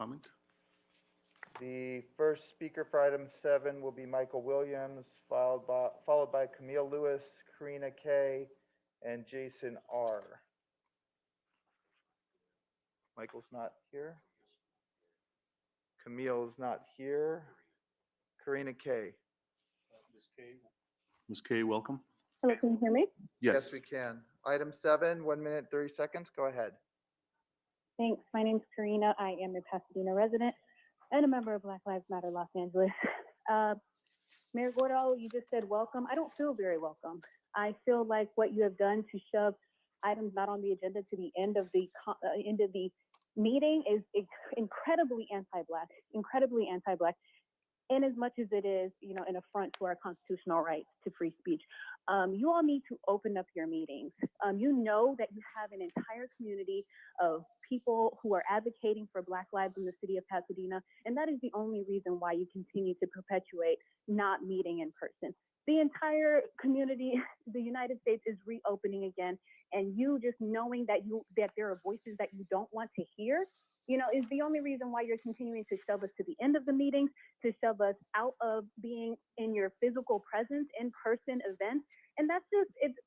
comment? The first speaker for item 7 will be Michael Williams, followed by Camille Lewis, Karina K, and Jason R. Michael's not here. Camille's not here. Karina K. Ms. Kay, welcome. Hello, can you hear me? Yes. We can. Item 7, 1 minute, 30 seconds. Go ahead. Thanks. My name is Karina. I am a Pasadena resident and a member of Black Lives Matter Los Angeles. Mayor Gordo, you just said welcome. I don't feel very welcome. I feel like what you have done to shove items not on the agenda to the end of the meeting is incredibly anti-Black, in as much as it is, an affront to our constitutional rights to free speech. You all need to open up your meetings. You know that you have an entire community of people who are advocating for Black lives in the city of Pasadena, and that is the only reason why you continue to perpetuate not meeting in person. The entire community, the United States is reopening again, and you just knowing that there are voices that you don't want to hear, is the only reason why you're continuing to shove us to the end of the meetings, to shove us out of being in your physical presence, in-person events. And that's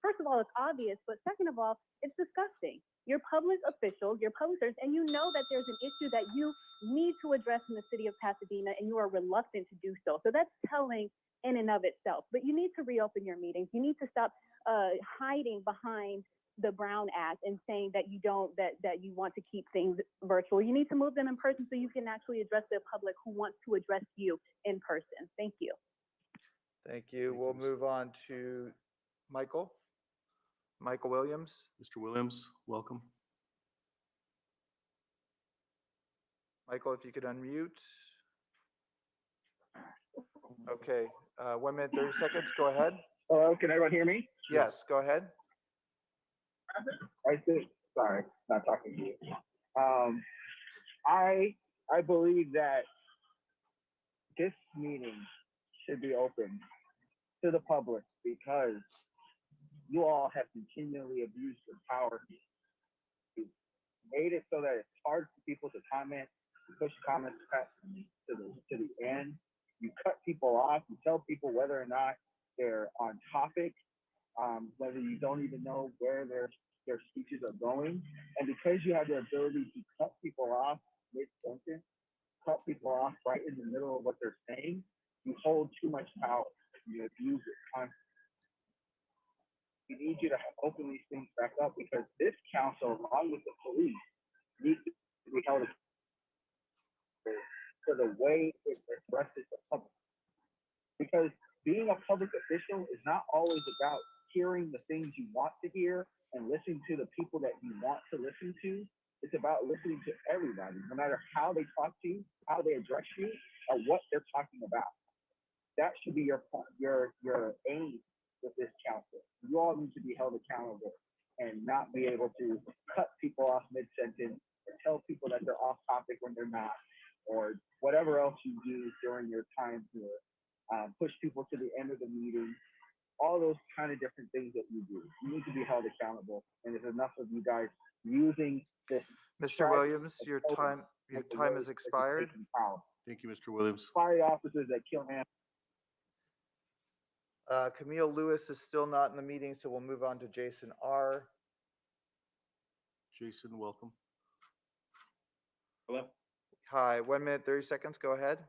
first of all, it's obvious, but second of all, it's disgusting. You're public officials, you're publishers, and you know that there's an issue that you need to address in the city of Pasadena, and you are reluctant to do so. So that's telling in and of itself. But you need to reopen your meetings. You need to stop hiding behind the Brown Act and saying that you want to keep things virtual. You need to move them in person so you can actually address the public who wants to address you in person. Thank you. Thank you. We'll move on to Michael Williams. Mr. Williams, welcome. Michael, if you could unmute. Okay, 1 minute, 30 seconds. Go ahead. Hello, can everyone hear me? Yes, go ahead. I think, sorry, not talking to you. I believe that this meeting should be open to the public because you all have continually abused your power. You made it so that it's hard for people to comment, you push comments to the end. You cut people off, you tell people whether or not they're on topic, whether you don't even know where their speeches are going. And because you have the ability to cut people off mid-sentence, cut people off right in the middle of what they're saying, you hold too much power. You abuse it constantly. We need you to open these things back up because this council, along with the police, needs to be held for the way it addresses the public. Because being a public official is not always about hearing the things you want to hear and listening to the people that you want to listen to. It's about listening to everybody, no matter how they talk to you, how they address you, or what they're talking about. That should be your aim with this council. You all need to be held accountable and not be able to cut people off mid-sentence or tell people that they're off topic when they're not, or whatever else you do during your time to push people to the end of the meeting. All those kind of different things that you do. You need to be held accountable. And there's enough of you guys using this. Mr. Williams, your time has expired. Thank you, Mr. Williams. Fire officers that kill animals. Camille Lewis is still not in the meeting, so we'll move on to Jason R. Jason, welcome. Hello? Hi, 1 minute, 30 seconds. Go ahead.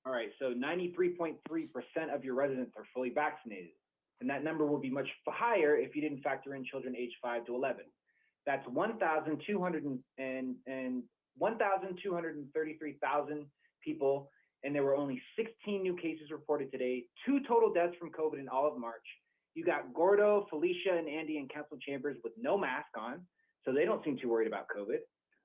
All right, so 93.3% of your residents are fully vaccinated. And that number will be much higher if you didn't factor in children aged 5 to 11. That's 1,233,000 people, and there were only 16 new cases reported today, 2 total deaths from COVID in all of March. You got Gordo, Felicia, and Andy in council chambers with no mask on, so they don't seem too worried about COVID.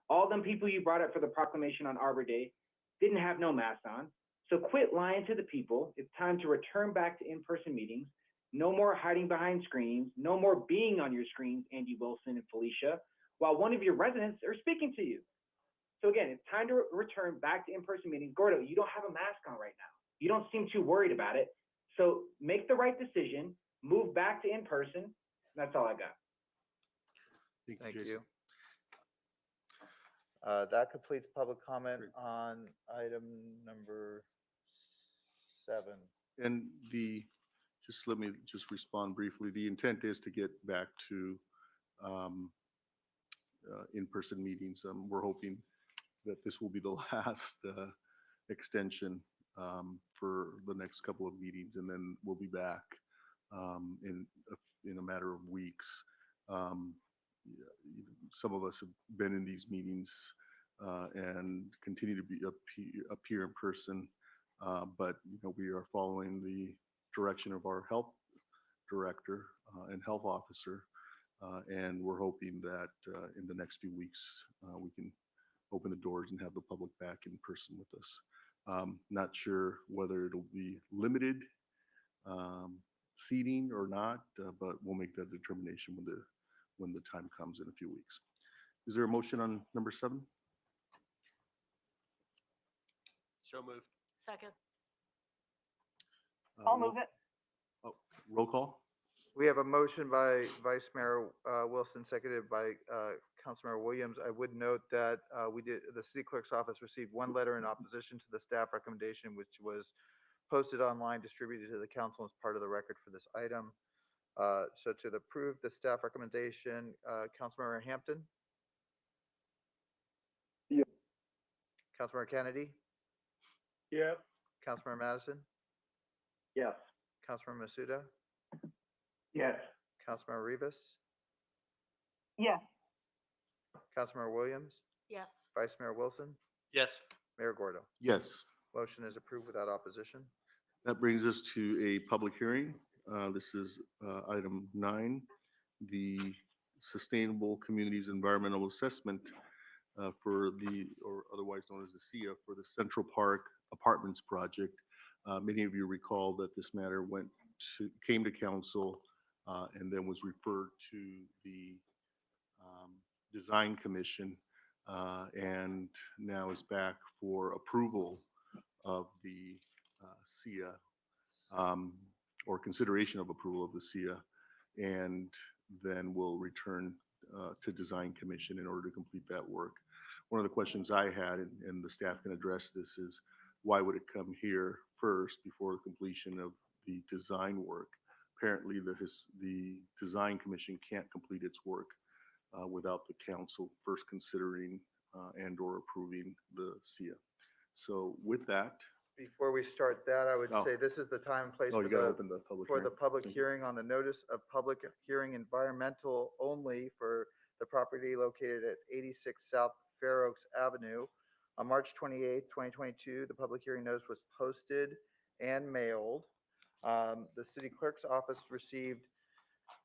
All them people you brought up for the proclamation on Arbor Day didn't have no mask on. So quit lying to the people. It's time to return back to in-person meetings. No more hiding behind screens. No more being on your screens, Andy Wilson and Felicia, while one of your residents are speaking to you. So again, it's time to return back to in-person meetings. Gordo, you don't have a mask on right now. You don't seem too worried about it. So make the right decision. Move back to in-person. That's all I got. Thank you, Thank Jason. you. That completes public comment Great. on item number 7. And just let me just respond briefly. The intent is to get back to um, in-person meetings. We're hoping that this will be the last extension for the next couple of meetings, and then we'll be back in a matter of weeks. Um, some of us have been in these meetings and continue to be appear in person, but we are following the direction of our health director and health officer, and we're hoping that in the next few weeks we can open the doors and have the public back in person with us. Not sure whether it'll be limited seating or not, but we'll make that determination when the time comes in a few weeks. Is there a motion on number 7? So moved. Second. I'll move it. Oh, roll call? We have a motion by Vice Mayor Wilson, seconded by Councilmember Williams. I would note that the city clerk's office received one letter in opposition to the staff recommendation, which was posted online, distributed to the council as part of the record for this item. So to approve the staff recommendation, Councilmember Hampton? Yeah. Councilmember Kennedy? Yep. Councilmember Madison? Yes. Councilmember Masuda? Yes. Councilmember Rivas? Yes. Councilmember Williams? Yes. Vice Mayor Wilson? Yes. Mayor Gordo? Yes. Motion is approved without opposition. That brings us to a public hearing. This is item 9, the Sustainable Communities Environmental Assessment for or otherwise known as the SIA, for the Central Park Apartments project. Many of you recall that this matter came to council and then was referred to the Design Commission and now is back for approval of the SIA, or consideration of approval of the SIA, and then we'll return to Design Commission in order to complete that work. One of the questions I had, and the staff can address this, is why would it come here first before completion of the design work? Apparently, the Design Commission can't complete its work without the council first considering and/or approving the SIA. So with that, Before we start that, I would Oh. say this is the time and place oh, for you got to the open the public for hearing. the public Thank you. hearing on the notice of public hearing environmental only for the property located at 86 South Fair Oaks Avenue. On March 28th, 2022, the public hearing notice was posted and mailed. The city clerk's office received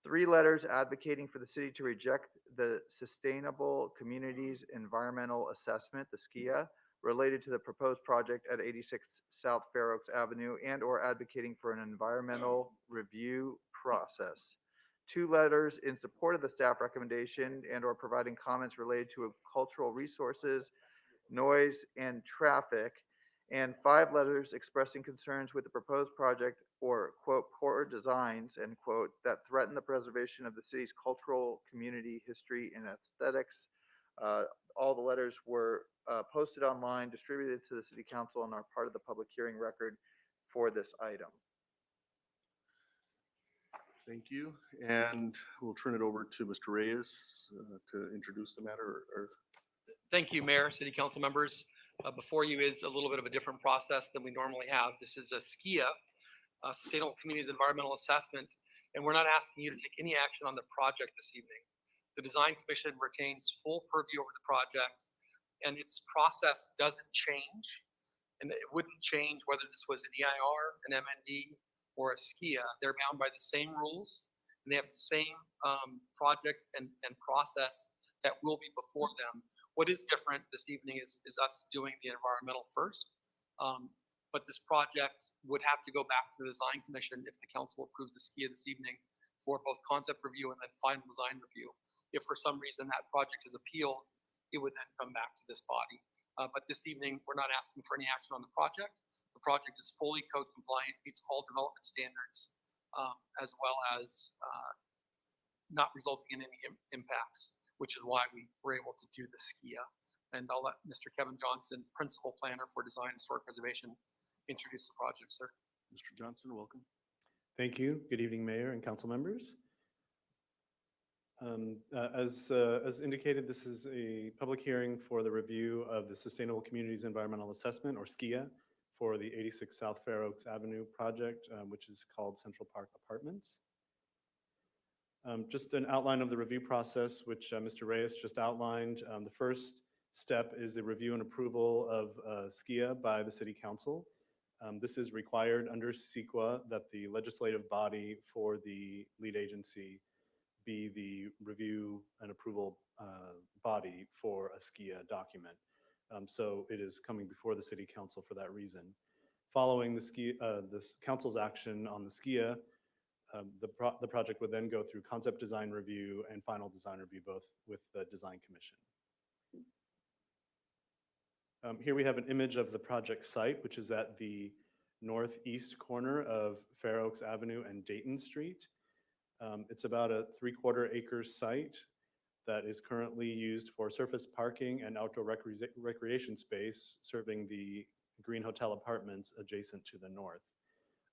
3 letters advocating for the city to reject the Sustainable Communities Environmental Assessment, the SKIA, related to the proposed project at 86 South Fair Oaks Avenue, and/or advocating for an environmental review process. 2 letters in support of the staff recommendation and/or providing comments related to cultural resources, noise, and traffic, and 5 letters expressing concerns with the proposed project or, quote, poor designs, end quote, that threaten the preservation of the city's cultural, community, history, and aesthetics. All the letters were posted online, distributed to the city council, and are part of the public hearing record for this item. Thank you. And we'll turn it over to Mr. Reyes to introduce the matter. Thank you, Mayor, City Council members. Before you is a little bit of a different process than we normally have. This is a SKIA, Sustainable Communities Environmental Assessment, and we're not asking you to take any action on the project this evening. The Design Commission retains full purview over the project, and its process doesn't change, and it wouldn't change whether this was an EIR, an MND, or a SKIA. They're bound by the same rules, and they have the same project and process that will be before them. What is different this evening is us doing the environmental first. But this project would have to go back to the Design Commission if the council approves the SKIA this evening for both concept review and then final design review. If for some reason that project is appealed, it would then come back to this body. But this evening, we're not asking for any action on the project. The project is fully code compliant, meets all development standards, as well as not resulting in any impacts, which is why we were able to do the SKIA. And I'll let Mr. Kevin Johnson, Principal Planner for Design and Historic Preservation, introduce the project, sir. Mr. Johnson, welcome. Thank you. Good evening, Mayor and council members. As indicated, this is a public hearing for the review of the Sustainable Communities Environmental Assessment, or SKIA, for the 86 South Fair Oaks Avenue project, which is called Central Park Apartments. Just an outline of the review process, which Mr. Reyes just outlined. The first step is the review and approval of SKIA by the City Council. This is required under CEQA that the legislative body for the lead agency be the review and approval body for a SKIA document. So it is coming before the City Council for that reason. Following this council's action on the SKIA, the project would then go through concept design review and final design review, both with the Design Commission. Here we have an image of the project site, which is at the northeast corner of Fair Oaks Avenue and Dayton Street. It's about a 3/4 acre site that is currently used for surface parking and outdoor recreation space, serving the Green Hotel apartments adjacent to the north.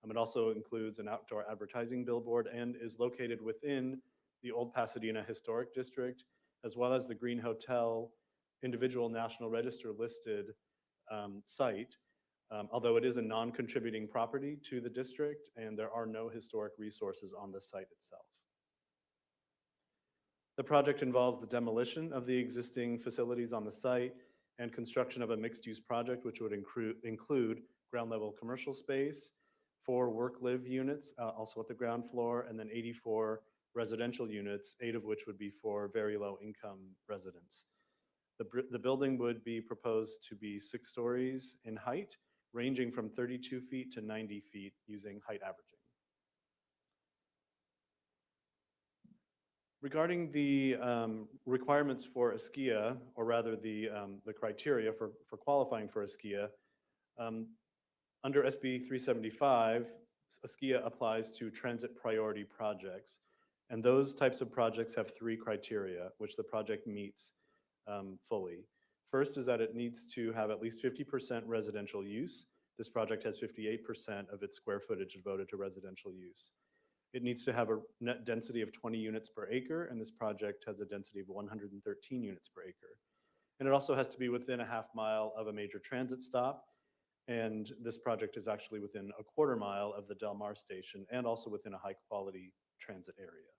It also includes an outdoor advertising billboard and is located within the Old Pasadena Historic District, as well as the Green Hotel individual National Register listed site, although it is a non-contributing property to the district and there are no historic resources on the site itself. The project involves the demolition of the existing facilities on the site and construction of a mixed-use project, which would include ground level commercial space, 4 work-live units, also at the ground floor, and then 84 residential units, 8 of which would be for very low income residents. The building would be proposed to be 6 stories in height, ranging from 32 feet to 90 feet using height averaging. Regarding the requirements for a SKIA, or rather the criteria for qualifying for a SKIA, under SB 375, a SKIA applies to transit priority projects. And those types of projects have 3 criteria, which the project meets fully. First is that it needs to have at least 50% residential use. This project has 58% of its square footage devoted to residential use. It needs to have a net density of 20 units per acre, and this project has a density of 113 units per acre. And it also has to be within a half mile of a major transit stop, and this project is actually within a 1/4 mile of the Del Mar station and also within a high quality transit area.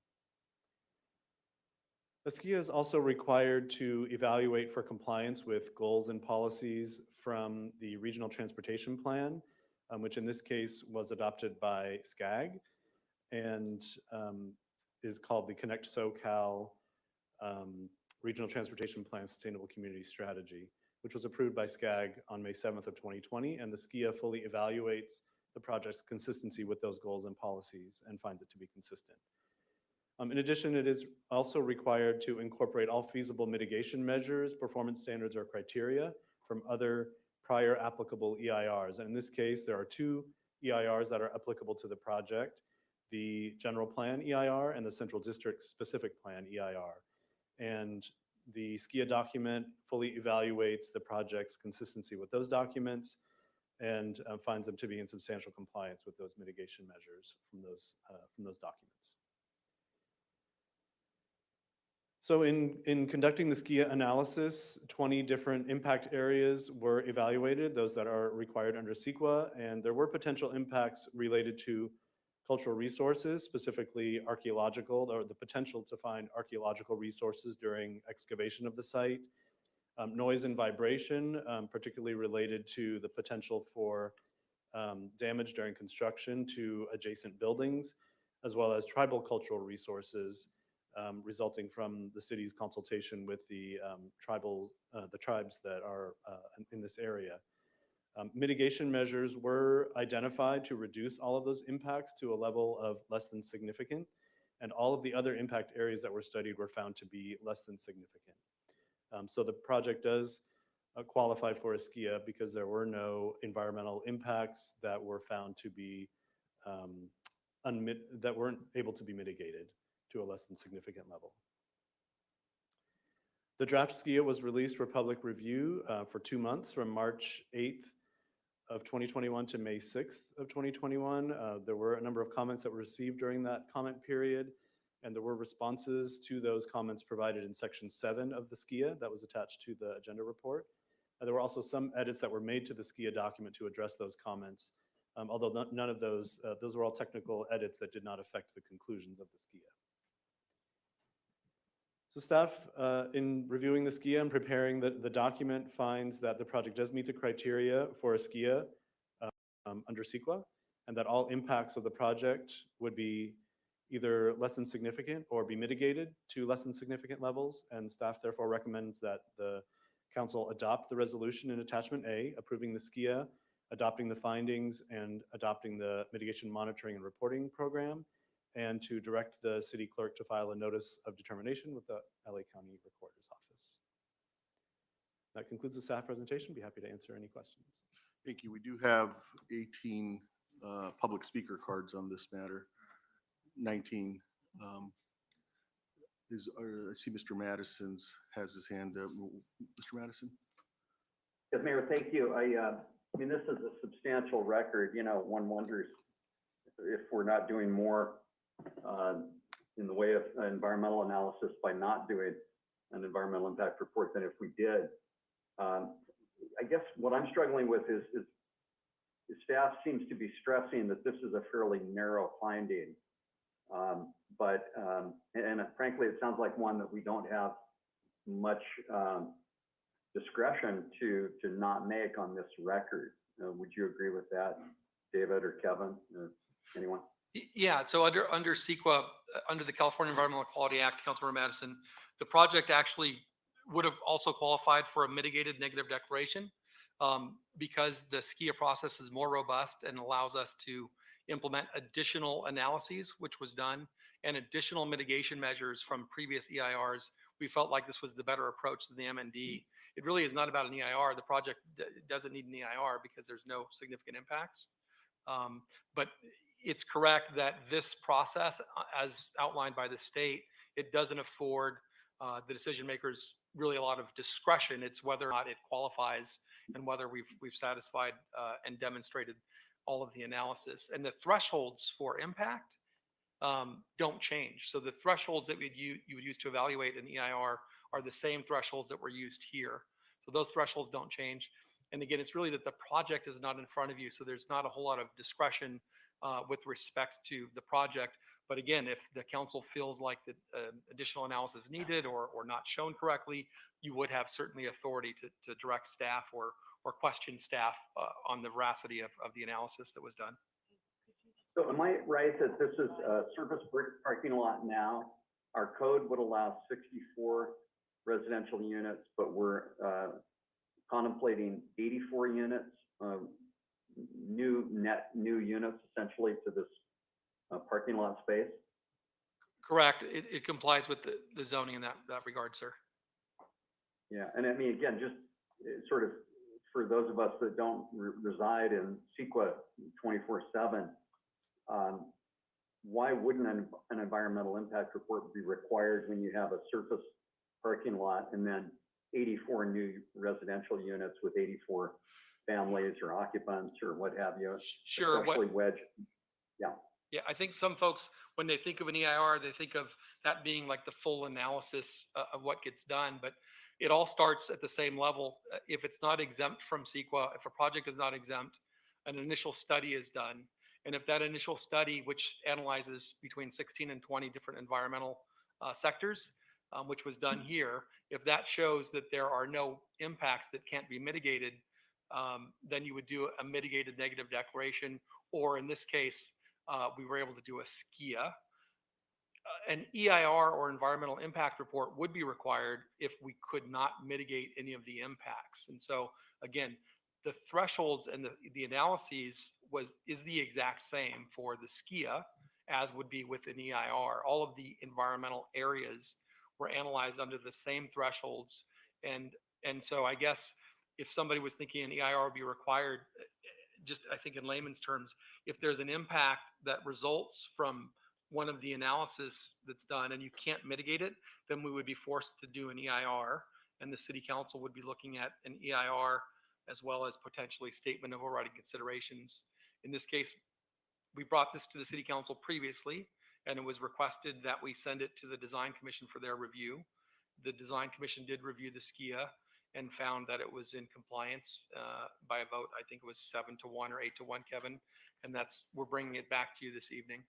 The SKIA is also required to evaluate for compliance with goals and policies from the Regional Transportation Plan, which in this case was adopted by SCAG and is called the Connect SoCal Regional Transportation Plan Sustainable Community Strategy, which was approved by SCAG on May 7th of 2020, and the SKIA fully evaluates the project's consistency with those goals and policies and finds it to be consistent. In addition, it is also required to incorporate all feasible mitigation measures, performance standards, or criteria from other prior applicable EIRs. And in this case, there are 2 EIRs that are applicable to the project, the General Plan EIR and the Central District Specific Plan EIR. And the SKIA document fully evaluates the project's consistency with those documents and finds them to be in substantial compliance with those mitigation measures from those documents. So in conducting the SKIA analysis, 20 different impact areas were evaluated, those that are required under CEQA, and there were potential impacts related to cultural resources, specifically archaeological, or the potential to find archaeological resources during excavation of the site, noise and vibration, particularly related to the potential for damage during construction to adjacent buildings, as well as tribal cultural resources resulting from the city's consultation with the tribes that are in this area. Mitigation measures were identified to reduce all of those impacts to a level of less than significant, and all of the other impact areas that were studied were found to be less than significant. So the project does qualify for a SKIA because there were no environmental impacts that were found to be that weren't able to be mitigated to a less than significant level. The draft SKIA was released for public review for 2 months from March 8th of 2021 to May 6th of 2021. There were a number of comments that were received during that comment period, and there were responses to those comments provided in section 7 of the SKIA that was attached to the agenda report. There were also some edits that were made to the SKIA document to address those comments, although none of those were all technical edits that did not affect the conclusions of the SKIA. So staff, in reviewing the SKIA and preparing the document, finds that the project does meet the criteria for a SKIA under CEQA, and that all impacts of the project would be either less than significant or be mitigated to less than significant levels. And staff therefore recommends that the council adopt the resolution in attachment A, approving the SKIA, adopting the findings, and adopting the mitigation monitoring and reporting program, and to direct the city clerk to file a notice of determination with the LA County Recorder's Office. That concludes the staff presentation. Be happy to answer any questions. Thank you. We do have 18 public speaker cards on this matter. 19. I see Mr. Madison's has his hand up. Mr. Madison? Yes, Mayor, thank you. I mean, this is a substantial record. You know, one wonders if we're not doing more in the way of environmental analysis by not doing an environmental impact report than if we did. I guess what I'm struggling with is staff seems to be stressing that this is a fairly narrow finding. And frankly, it sounds like one that we don't have much discretion to not make on this record. Would you agree with that, David or Kevin or anyone? Yeah, so under CEQA, under the California Environmental Quality Act, Councilmember Madison, the project actually would have also qualified for a mitigated negative declaration because the SKIA process is more robust and allows us to implement additional analyses, which was done, and additional mitigation measures from previous EIRs. We felt like this was the better approach to the MND. It really is not about an EIR. The project doesn't need an EIR because there's no significant impacts. But it's correct that this process, as outlined by the state, it doesn't afford the decision makers really a lot of discretion. It's whether or not it qualifies and whether we've satisfied and demonstrated all of the analysis. And the thresholds for impact don't change. So the thresholds that you would use to evaluate an EIR are the same thresholds that were used here. So those thresholds don't change. And again, it's really that the project is not in front of you, so there's not a whole lot of discretion with respect to the project. But again, if the council feels like that additional analysis is needed or not shown correctly, you would have certainly authority to direct staff or question staff on the veracity of the analysis that was done. So am I right that this is a surface parking lot now? Our code would allow 64 residential units, but we're contemplating 84 units, new units essentially to this parking lot space? Correct. It complies with the zoning in that regard, sir. Yeah, and I mean, again, just sort of for those of us that don't reside in CEQA 24/7, why wouldn't an environmental impact report be required when you have a surface parking lot and then 84 new residential units with 84 families or occupants or what have you? Sure. Especially wedge. Yeah. Yeah, I think some folks, when they think of an EIR, they think of that being like the full analysis of what gets done, but it all starts at the same level. If it's not exempt from CEQA, if a project is not exempt, an initial study is done. And if that initial study, which analyzes between 16 and 20 different environmental sectors, which was done here, if that shows that there are no impacts that can't be mitigated, then you would do a mitigated negative declaration, or in this case, we were able to do a SKIA. An EIR or environmental impact report would be required if we could not mitigate any of the impacts. And so again, the thresholds and the analyses is the exact same for the SKIA as would be with an EIR. All of the environmental areas were analyzed under the same thresholds. And so I guess if somebody was thinking an EIR would be required, just I think in layman's terms, if there's an impact that results from one of the analysis that's done and you can't mitigate it, then we would be forced to do an EIR. and the city council would be looking at an EIR as well as potentially statement of overriding considerations. In this case, we brought this to the city council previously, and it was requested that we send it to the design commission for their review. The design commission did review the SKIA and found that it was in compliance by a vote. I think it was 7-1 or 8-1, Kevin. And we're bringing it back to you this evening.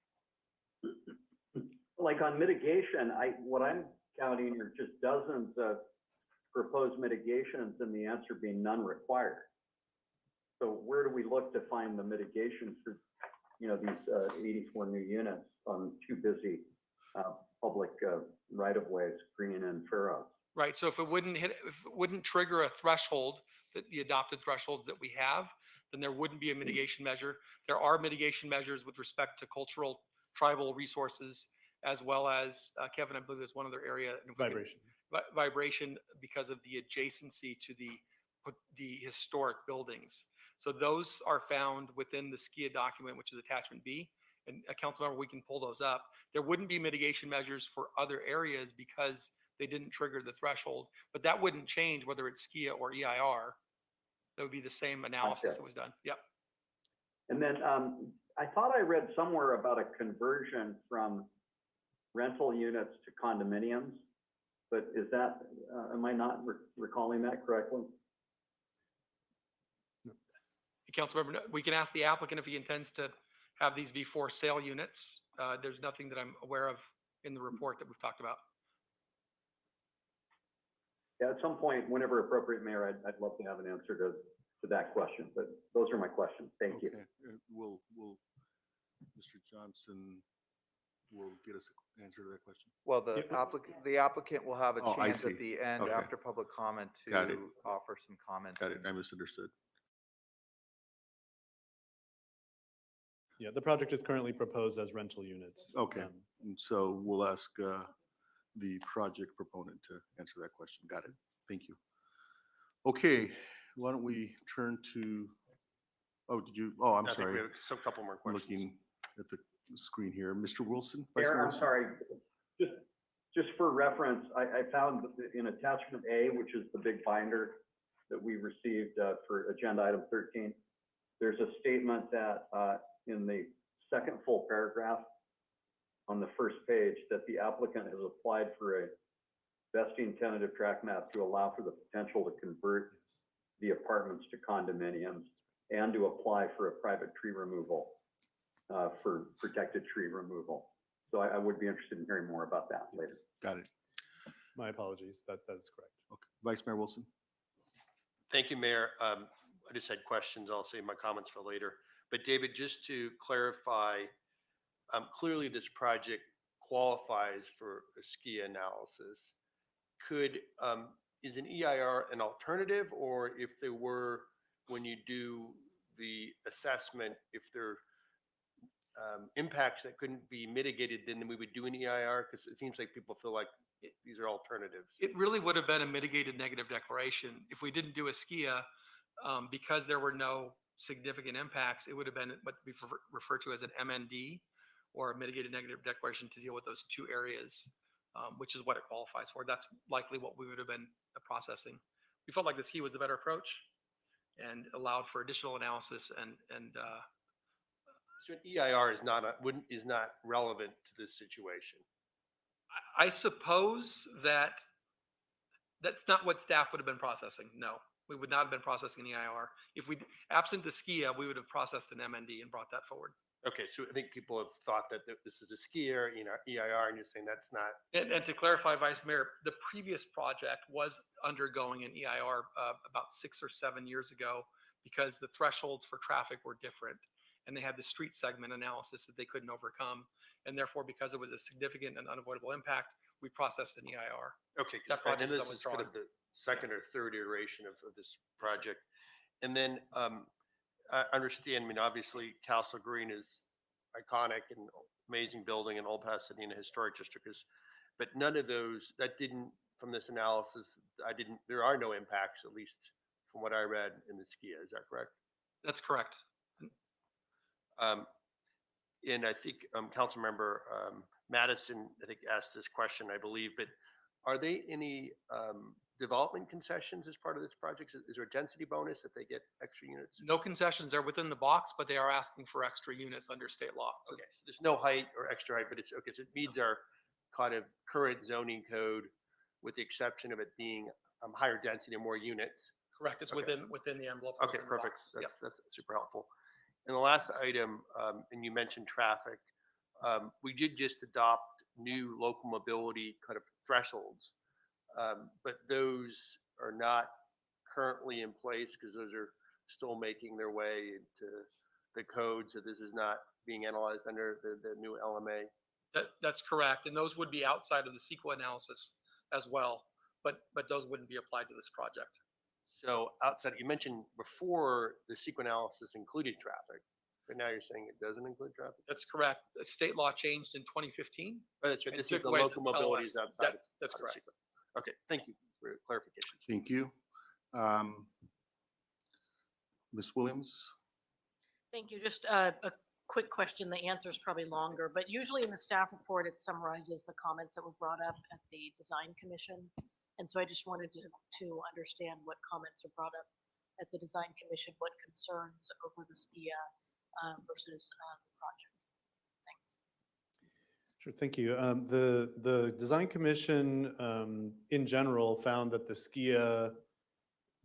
Like on mitigation, what I'm counting are just dozens of proposed mitigations and the answer being none required. So where do we look to find the mitigation for, these 84 new units on two busy public right-of-ways, Green and Fair Oaks? Right. So if it wouldn't trigger a threshold, the adopted thresholds that we have, then there wouldn't be a mitigation measure. There are mitigation measures with respect to cultural, tribal resources, as well as, Kevin, I believe there's one other area. Vibration. Vibration because of the adjacency to the historic buildings. So those are found within the SKIA document, which is attachment B. And council member, we can pull those up. There wouldn't be mitigation measures for other areas because they didn't trigger the threshold, but that wouldn't change whether it's SKIA or EIR. That would be the same analysis that was done. Yep. And then I thought I read somewhere about a conversion from rental units to condominiums, but is that, am I not recalling that correctly? Councilmember, we can ask the applicant if he intends to have these be for sale units. There's nothing that I'm aware of in the report that we've talked about. Yeah, at some point, whenever appropriate, Mayor, I'd love to have an answer to that question, but those are my questions. Thank you. Will Mr. Johnson will get us an answer to that question? Well, the applicant will have a Oh, I chance see. at the end Okay. after public comment Got it. to offer some comments. Got it. I misunderstood. Yeah, the project is currently proposed as rental units. Okay. And so we'll ask the project proponent to answer that question. Got it. Thank you. Okay, why don't we turn to, I'm I think sorry. we have a couple more I'm questions. looking at the screen here. Mr. Wilson? Vice Mayor, Mayor I'm Wilson? sorry, just for reference, I found in attachment A, which is the big binder that we received for agenda item 13, there's a statement that in the second full paragraph on the first page that the applicant has applied for a vesting tentative tract map to allow for the potential to convert the apartments to condominiums and to apply for a private tree removal for protected tree removal. So I would be interested in hearing more about that later. Got it. My apologies. That is correct. Okay. Vice Mayor Wilson? Thank you, Mayor. I just had questions. I'll save my comments for later. But David, just to clarify, clearly this project qualifies for a SKIA analysis. Is an EIR an alternative, or if there were, when you do the assessment, if there impacts that couldn't be mitigated, then we would do an EIR? Because it seems like people feel like these are alternatives. It really would have been a mitigated negative declaration. If we didn't do a SKIA, because there were no significant impacts, it would have been what we refer to as an MND, or a mitigated negative declaration to deal with those two areas, which is what it qualifies for. That's likely what we would have been processing. We felt like the SKIA was the better approach and allowed for additional analysis and So an EIR is not relevant to this situation. I suppose that's not what staff would have been processing. No, we would not have been processing an EIR. If we, absent the SKIA, we would have processed an MND and brought that forward. Okay, so I think people have thought that this is a SKIA, EIR, and you're saying that's not. And to clarify, Vice Mayor, the previous project was undergoing an EIR about 6 or 7 years ago because the thresholds for traffic were different. And they had the street segment analysis that they couldn't overcome. And therefore, because it was a significant and unavoidable impact, we processed an EIR. Okay, That and project's this still is sort of the second or third iteration of this project. And then I understand, obviously Castle Green is iconic and amazing building, and Old Pasadena Historic District is, but none of those, from this analysis, there are no impacts, at least from what I read in the SKIA. Is that correct? That's correct. And I think Councilmember Madison, I think, asked this question, I believe, but are they any development concessions as part of this project? Is there a density bonus if they get extra units? No concessions are within the box, but they are asking for extra units under state law. Okay, so there's no height or extra height, but it's, okay, so it meets our kind of current zoning code with the exception of it being higher density and more units. Correct. It's Okay. within the envelope. Okay, within the perfect. box. Yep. That's super helpful. And the last item, and you mentioned traffic, we did just adopt new local mobility kind of thresholds, but those are not currently in place because those are still making their way into the code. So this is not being analyzed under the new LMA. That's correct. And those would be outside of the CEQA analysis as well, but those wouldn't be applied to this project. So outside, you mentioned before the CEQA analysis included traffic, but now you're saying it doesn't include traffic? That's correct. The state law changed in 2015. Oh, that's right. and This is took the away local mobility is LOS. outside. That's outside of correct. CEQA. Okay, thank you for your clarifications. Thank you. Ms. Williams? Thank you. Just a quick question. The answer is probably longer, but usually in the staff report, it summarizes the comments that were brought up at the design commission. And so I just wanted to understand what comments are brought up at the design commission, what concerns over the SKIA versus the project. Thanks. Sure, thank you. The Design Commission in general found that the SKIA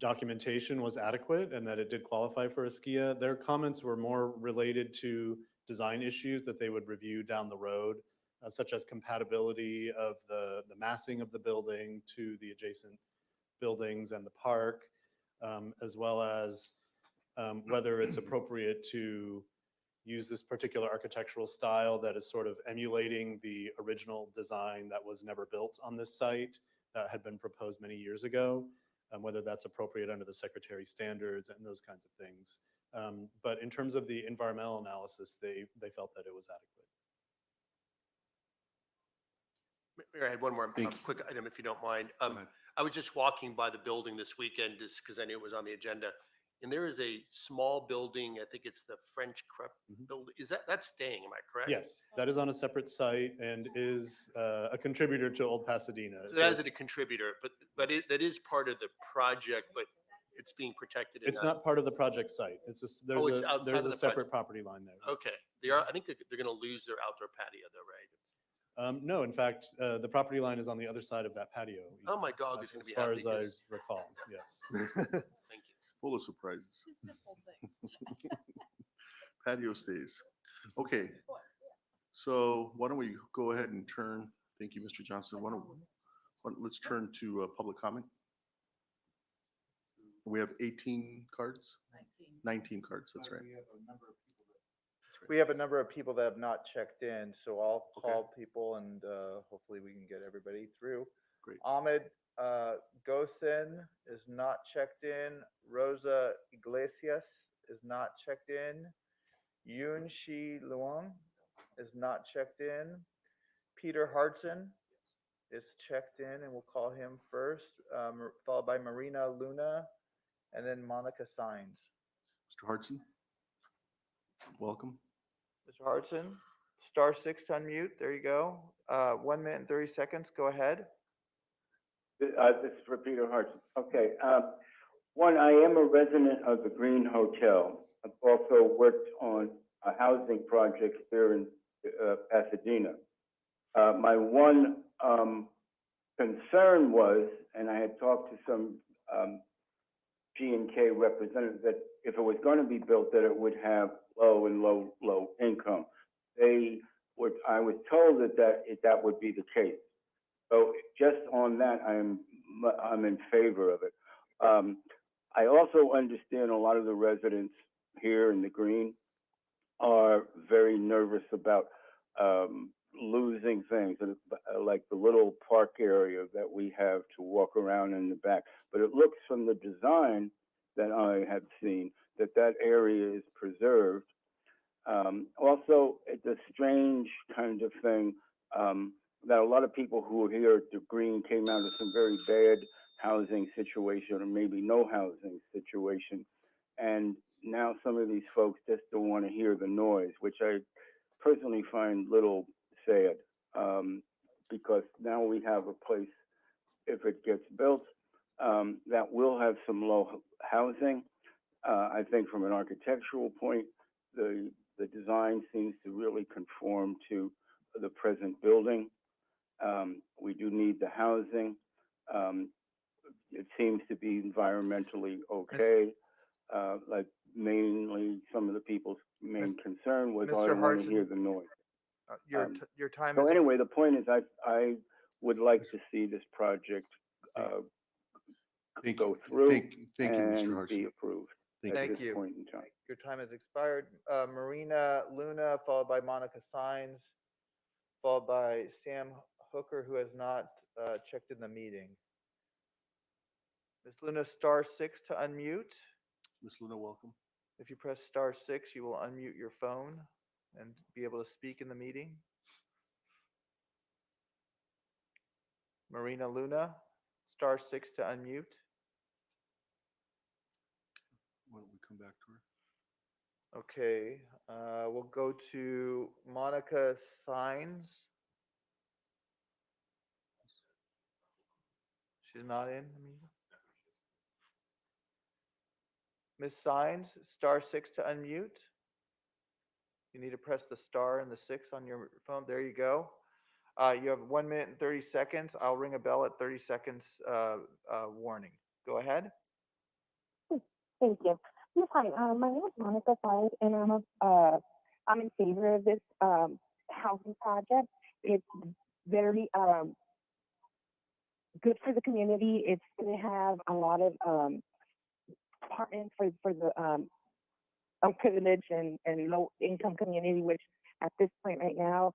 documentation was adequate and that it did qualify for a SKIA. Their comments were more related to design issues that they would review down the road, such as compatibility of the massing of the building to the adjacent buildings and the park, as well as whether it's appropriate to use this particular architectural style that is sort of emulating the original design that was never built on this site that had been proposed many years ago, whether that's appropriate under the Secretary standards and those kinds of things. But in terms of the environmental analysis, they felt that it was adequate. Mayor, I had one more Thank you. quick item, if you don't mind. Go ahead. I was just walking by the building this weekend just because I knew it was on the agenda. And there is a small building, I think it's the French Crepe building. Is that's staying, am I correct? Yes, that is on a separate site and is a contributor to Old Pasadena. So that is a contributor, but that is part of the project, but it's being protected. It's not part of the project site. It's Oh, it's outside there's of a the separate property line there. Okay, they are. I think they're going to lose their outdoor patio though, right? No, in fact, the property line is on the other side of that patio. Oh, my dog is going to be As far happy as I 'cause- recall, yes. Thank you. Full of surprises. Simple things. Patio stays. Okay. So why don't we go ahead and turn, thank you, Mr. Johnson. Let's turn to public comment. We have 18 cards? 19 cards, that's right. We have a number of people that have not checked in, so I'll Okay. call people and hopefully we can get everybody through. Great. Ahmed Gothen is not checked in. Rosa Iglesias is not checked in. Yoon Shi Luong is not checked in. Peter Hartson is checked in, and we'll call him first, followed by Marina Luna, and then Monica Sines. Mr. Hartson? Welcome. Mr. Hartson, *6 to unmute. There you go. 1 minute and 30 seconds. Go ahead. This is for Peter Hartson. Okay. One, I am a resident of the Green Hotel. I've also worked on a housing project here in Pasadena. My one concern was, and I had talked to some G&K representatives, that if it was going to be built, that it would have low and low income. I was told that would be the case. So just on that, I'm in favor of it. I also understand a lot of the residents here in the Green are very nervous about losing things, like the little park area that we have to walk around in the back. But it looks from the design that I have seen that area is preserved. Also, it's a strange kind of thing that a lot of people who are here at the Green came out of some very bad housing situation or maybe no housing situation. And now some of these folks just don't want to hear the noise, which I personally find a little sad, because now we have a place, if it gets built, that will have some low housing. I think from an architectural point, the design seems to really conform to the present building. We do need the housing. It seems to be environmentally okay. Like mainly some of the people's main concern was, oh, I Mr. want to hear Hartson, the noise. your time So is, anyway, the point is I would like to see this project, Thank go you. through Thank you, Mr. and Hartson. be approved Thank at you. Thank this you. point in time. Your time has expired. Marina Luna, followed by Monica Sines, followed by Sam Hooker, who has not checked in the meeting. Ms. Luna, *6 to unmute. Ms. Luna, welcome. If you press *6, you will unmute your phone and be able to speak in the meeting. Marina Luna, *6 to unmute. Why don't we come back to her? Okay, we'll go to Monica Sines. She's not in the meeting. Ms. Sines, *6 to unmute. You need to press the star and the 6 on your phone. There you go. You have 1 minute and 30 seconds. I'll ring a bell at 30 seconds warning. Go ahead. Thank you. Yes, hi. My name is Monica Fines, and I'm in favor of this housing project. It's very good for the community. It's going to have a lot of apartments for the privileged and low income community, which at this point right now,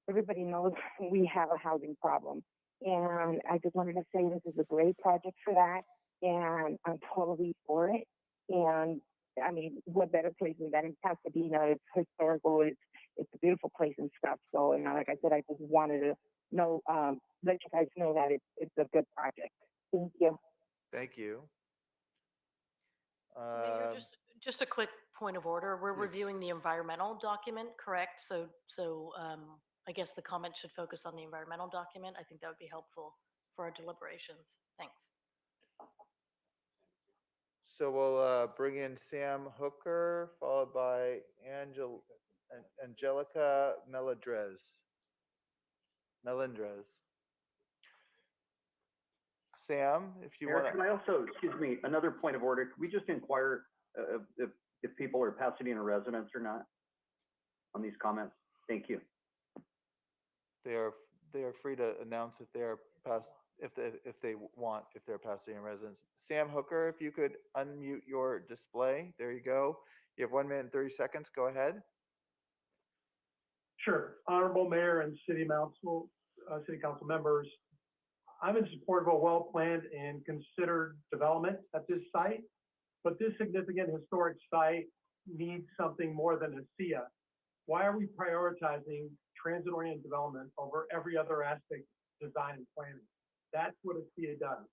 everybody knows we have a housing problem. And I just wanted to say this is a great project for that, and I'm totally for it. And I mean, what better place than that in Pasadena? It's historical. It's a beautiful place and stuff. So, and like I said, I just wanted to know, let you guys know that it's a good project. Thank you. Thank you. Mayor, just a quick point of order. We're Yes. reviewing the environmental document, correct? So I guess the comment should focus on the environmental document. I think that would be helpful for our deliberations. Thanks. So we'll bring in Sam Hooker, followed by Angelica Melendrez. Sam, if you Mayor, want can I also, excuse me, another point of order? Could we just inquire if people are Pasadena residents or not on these comments? Thank you. they are free to announce if they are if they want, if they're Pasadena residents. Sam Hooker, if you could unmute your display. There you go. You have 1 minute and 30 seconds. Go ahead. Sure. Honorable Mayor and City Council members, I'm in support of a well-planned and considered development at this site, but this significant historic site needs something more than a SIA. Why are we prioritizing transit-oriented development over every other aspect of design and planning? That's what a SIA does.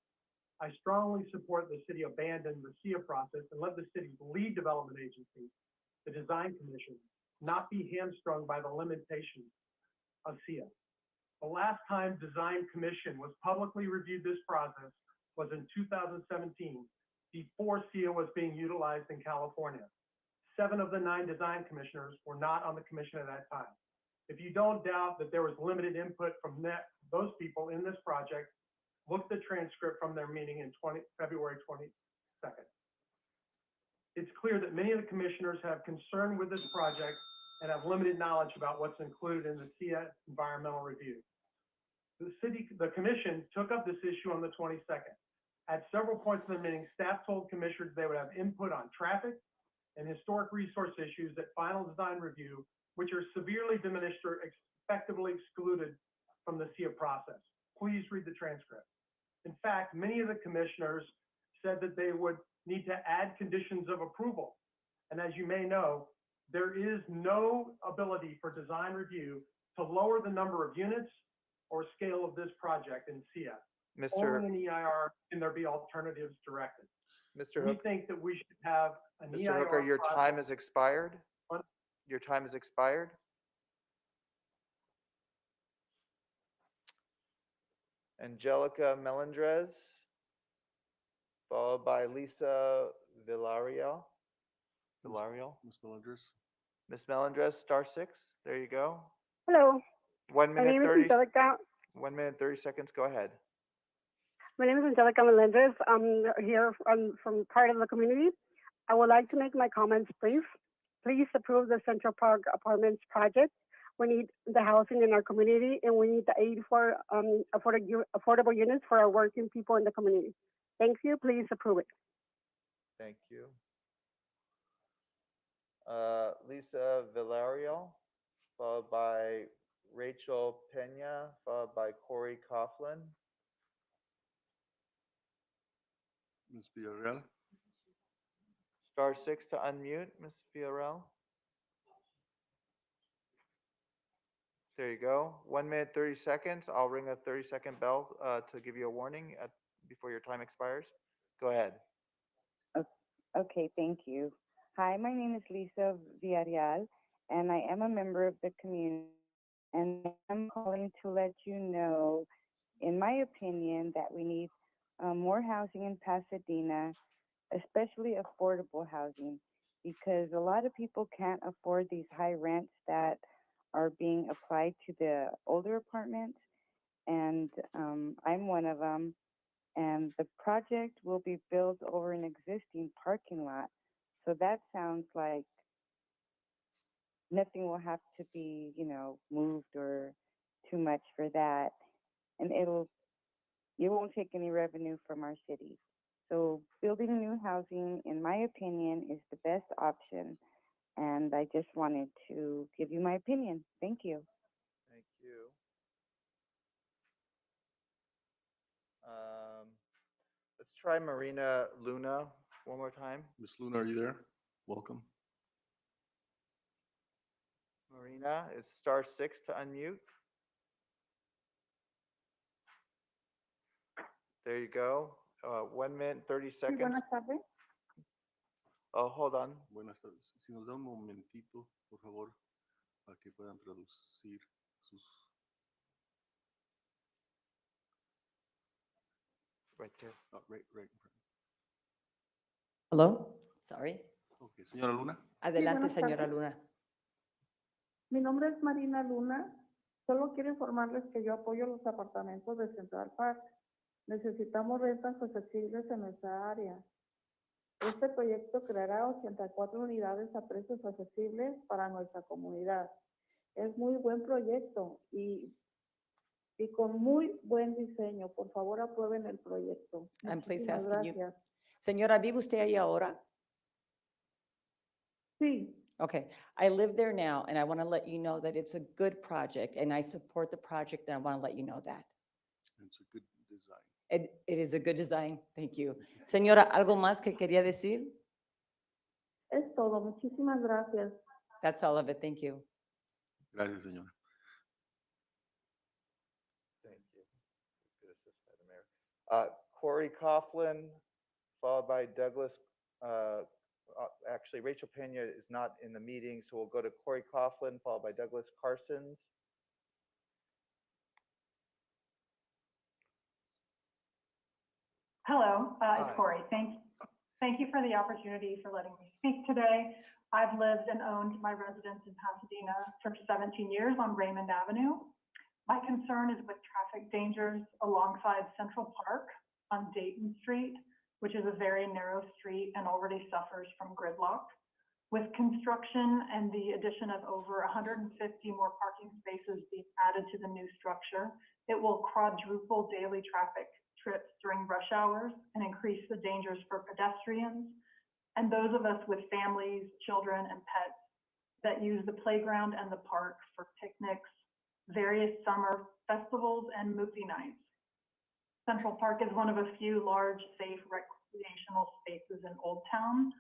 I strongly support the city abandon the SIA process and let the city's lead development agency, the Design Commission, not be hamstrung by the limitations of SIA. The last time Design Commission was publicly reviewed this process was in 2017, before SIA was being utilized in California. 7 of the 9 design commissioners were not on the commission at that time. If you don't doubt that there was limited input from those people in this project, look the transcript from their meeting in February 22nd. It's clear that many of the commissioners have concern with this project and have limited knowledge about what's included in the SIA environmental review. The commission took up this issue on the 22nd. At several points in the meeting, staff told commissioners they would have input on traffic and historic resource issues at final design review, which are severely diminished or effectively excluded from the SIA process. Please read the transcript. In fact, many of the commissioners said that they would need to add conditions of approval. And as you may know, there is no ability for design review to lower the number of units or scale of this project in SIA. Only in EIR can there be alternatives directed. Mr. We Hooker, think that we should have an Mr. EIR Hooker, your process. time has expired. What? Your time has expired. Angelica Melendrez. followed by Lisa Villarreal. Villarreal. Ms. Melendres? Ms. Melendres, star six. There you go. Hello, 1 my minute name is 30. Angelica. 1 minute 30 seconds. Go ahead. My name is Angelica Melendez. I'm here from part of the community. I would like to make my comments brief. Please approve the Central Park Apartments project. We need the housing in our community, and we need the aid for affordable units for our working people in the community. Thank you. Please approve it. Thank you. Lisa Villarreal, followed by Rachel Pena, followed by Corey Coughlin. Ms. Villarreal? Star six to unmute, Ms. Villarreal. There you go. 1 minute 30 seconds. I'll ring a 30-second bell to give you a warning before your time expires. Go ahead. Okay, thank you. Hi, my name is Lisa Villarreal, and I am a member of the community. And I'm calling to let you know, in my opinion, that we need more housing in Pasadena, especially affordable housing, because a lot of people can't afford these high rents that are being applied to the older apartments. And I'm one of them. And the project will be built over an existing parking lot. So that sounds like nothing will have to be, moved or too much for that. And it won't take any revenue from our city. So building new housing, in my opinion, is the best option. And I just wanted to give you my opinion. Thank you. Thank you. Let's try Marina Luna one more time. Ms. Luna, are you there? Welcome. Marina, it's star six to unmute. There you go. 1 minute 30 seconds. buenas tardes. Oh, hold on. Buenas tardes. Si nos da un momentito, por favor, para que puedan traducir sus... Right there. Oh, right in front. Hello, sorry. Okay, señora Luna. Adelante, buenas señora tardes. Luna. Mi nombre es Marina Luna. Solo quiero informarles que yo apoyo los apartamentos de Central Park. Necesitamos rentas accesibles en nuestra área. Este proyecto creará 84 unidades a precios accesibles para nuestra comunidad. Es muy buen proyecto y con muy buen diseño. Por favor, aprueben el proyecto. I'm please Muchísimas asking you. gracias. Señora, ¿vive usted ahí ahora? Sí, Okay, I live there now and I want to let you know that it's a good project and I support the project and I want to let you know that. It's a good design. It is a good design. Thank you. Señora, ¿algo más que quería decir? es todo. Muchísimas gracias. That's all of it. Thank you. Gracias, señora. Thank you. Good assist by the mayor. Corey Coughlin, followed by Douglas. Actually, Rachel Pena is not in the meeting, so we'll go to Corey Coughlin, followed by Douglas Carsons. Hello, it's Hi. Corey. Thank you for the opportunity for letting me speak today. I've lived and owned my residence in Pasadena for 17 years on Raymond Avenue. My concern is with traffic dangers alongside Central Park on Dayton Street, which is a very narrow street and already suffers from gridlock. With construction and the addition of over 150 more parking spaces being added to the new structure, it will quadruple daily traffic trips during rush hours and increase the dangers for pedestrians and those of us with families, children, and pets that use the playground and the park for picnics, various summer festivals, and movie nights. Central Park is one of a few large, safe recreational spaces in Old Town.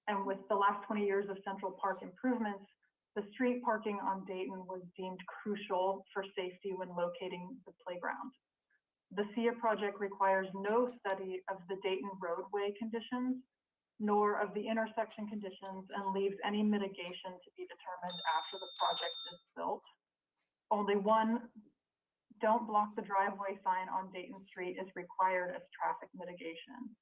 And with the last 20 years of Central Park improvements, the street parking on Dayton was deemed crucial for safety when locating the playground. The SIA project requires no study of the Dayton roadway conditions, nor of the intersection conditions, and leaves any mitigation to be determined after the project is built. Only one "Don't block the driveway" sign on Dayton Street is required as traffic mitigation.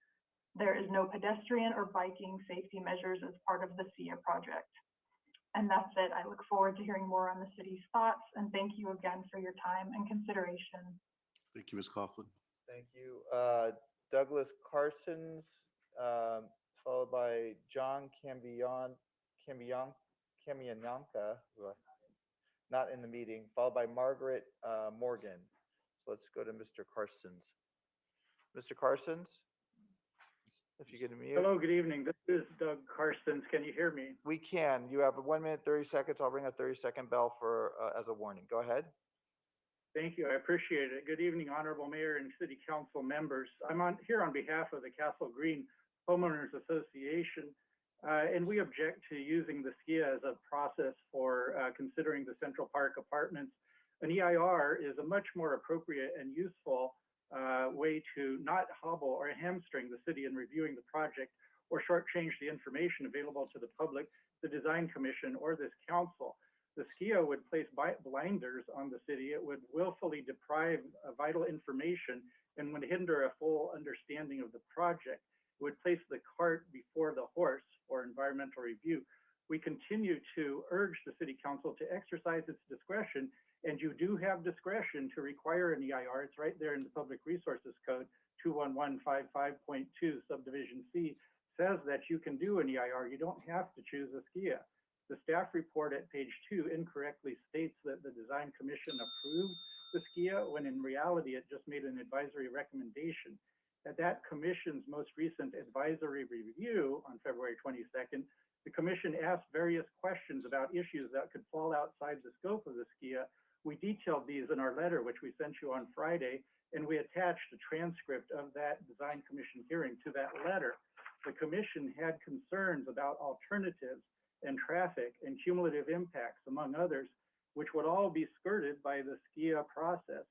There is no pedestrian or biking safety measures as part of the SIA project. And that's it. I look forward to hearing more on the city's thoughts, and thank you again for your time and consideration. Thank you, Ms. Coughlin. Thank you. Douglas Carsons, followed by John Cambianca, not in the meeting, followed by Margaret Morgan. So let's go to Mr. Carsons. Mr. Carsons, if you can mute. Hello, good evening. This is Doug Karstens. Can you hear me? We can. You have 1 minute, 30 seconds. I'll ring a 30-second bell for as a warning. Go ahead. Thank you. I appreciate it. Good evening, Honorable Mayor and City Council members. I'm here on behalf of the Castle Green Homeowners Association, and we object to using the SKIA as a process for considering the Central Park apartments. An EIR is a much more appropriate and useful way to not hobble or hamstring the city in reviewing the project or shortchange the information available to the public, the Design Commission, or this council. The SKIA would place blinders on the city. It would willfully deprive vital information and would hinder a full understanding of the project. It would place the cart before the horse for environmental review. We continue to urge the City Council to exercise its discretion, and you do have discretion to require an EIR. It's right there in the Public Resources Code, 21155.2, subdivision C, says that you can do an EIR. You don't have to choose a SKIA. The staff report at page 2 incorrectly states that the Design Commission approved the SKIA, when in reality it just made an advisory recommendation. At that commission's most recent advisory review on February 22nd, the commission asked various questions about issues that could fall outside the scope of the SKIA. We detailed these in our letter, which we sent you on Friday, and we attached a transcript of that Design Commission hearing to that letter. The commission had concerns about alternatives and traffic and cumulative impacts, among others, which would all be skirted by the SKIA process.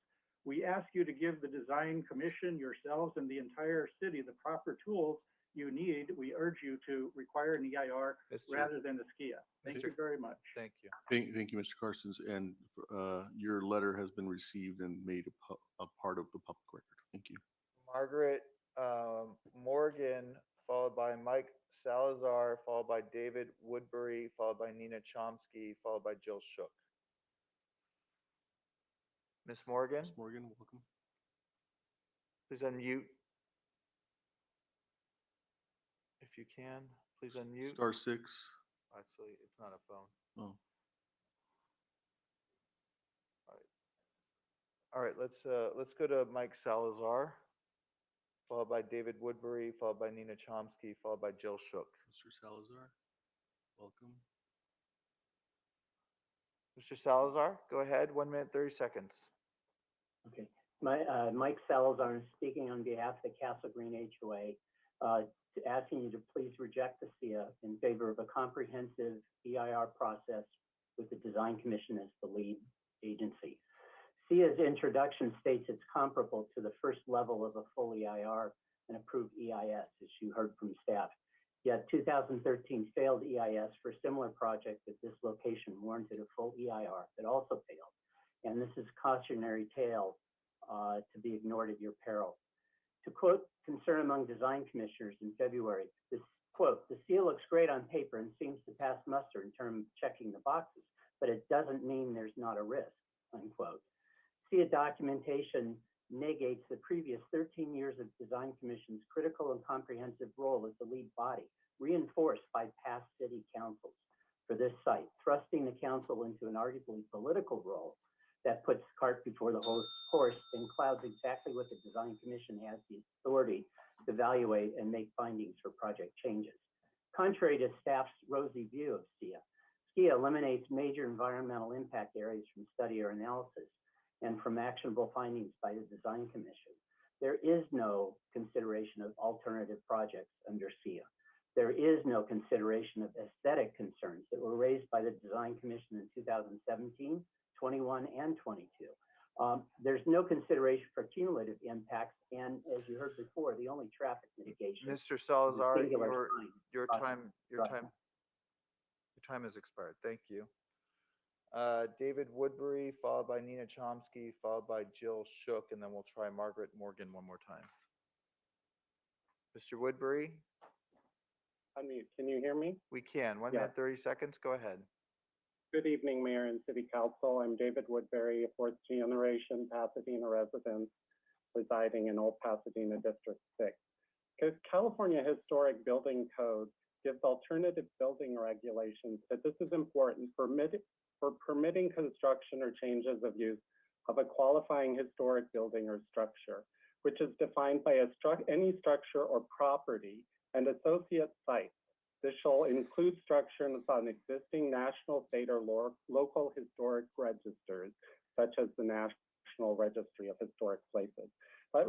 We ask you to give the Design Commission, yourselves, and the entire city the proper tools you need. We urge you to require an EIR rather than a SKIA. Thank you very much. Thank you. Thank you, Mr. Carsons. And your letter has been received and made a part of the public record. Thank you. Margaret Morgan, followed by Mike Salazar, followed by David Woodbury, followed by Nina Chomsky, followed by Jill Shook. Ms. Morgan? Ms. Morgan, welcome. Please unmute. If you can, please unmute. *6. Actually, it's not a phone. Oh. All right, let's go to Mike Salazar, followed by David Woodbury, followed by Nina Chomsky, followed by Jill Shook. Mr. Salazar, welcome. Mr. Salazar, go ahead. 1 minute, 30 seconds. Okay. Mike Salazar is speaking on behalf of the Castle Green HOA, asking you to please reject the SIA in favor of a comprehensive EIR process with the Design Commission as the lead agency. SIA's introduction states it's comparable to the first level of a full EIR and approved EIS, as you heard from staff. Yet 2013 failed EIS for a similar project at this location warranted a full EIR that also failed. And this is cautionary tale to be ignored at your peril. To quote concern among design commissioners in February, this quote, "The SIA looks great on paper and seems to pass muster in terms of checking the boxes, but it doesn't mean there's not a risk," unquote. SIA documentation negates the previous 13 years of Design Commission's critical and comprehensive role as the lead body, reinforced by past city councils for this site, thrusting the council into an arguably political role that puts the cart before the horse and clouds exactly what the Design Commission has the authority to evaluate and make findings for project changes. Contrary to staff's rosy view of SIA, SKIA eliminates major environmental impact areas from study or analysis and from actionable findings by the Design Commission. There is no consideration of alternative projects under SIA. There is no consideration of aesthetic concerns that were raised by the Design Commission in 2017, 21, and 22. There's no consideration for cumulative impacts, and as you heard before, the only traffic mitigation. Mr. Salazar, singular your sign. time has expired. Thank you. David Woodbury, followed by Nina Chomsky, followed by Jill Shook, and then we'll try Margaret Morgan one more time. Mr. Woodbury, Unmute. Can you hear me? we can. One Yeah. minute, 30 seconds. Go ahead. Good evening, Mayor and City Council. I'm David Woodbury, a fourth generation Pasadena resident residing in Old Pasadena District 6. California Historic Building Code gives alternative building regulations, but this is important for permitting construction or changes of use of a qualifying historic building or structure, which is defined by any structure or property and associate sites. This shall include structures on existing national, state, or local historic registers, such as the National Registry of Historic Places. Let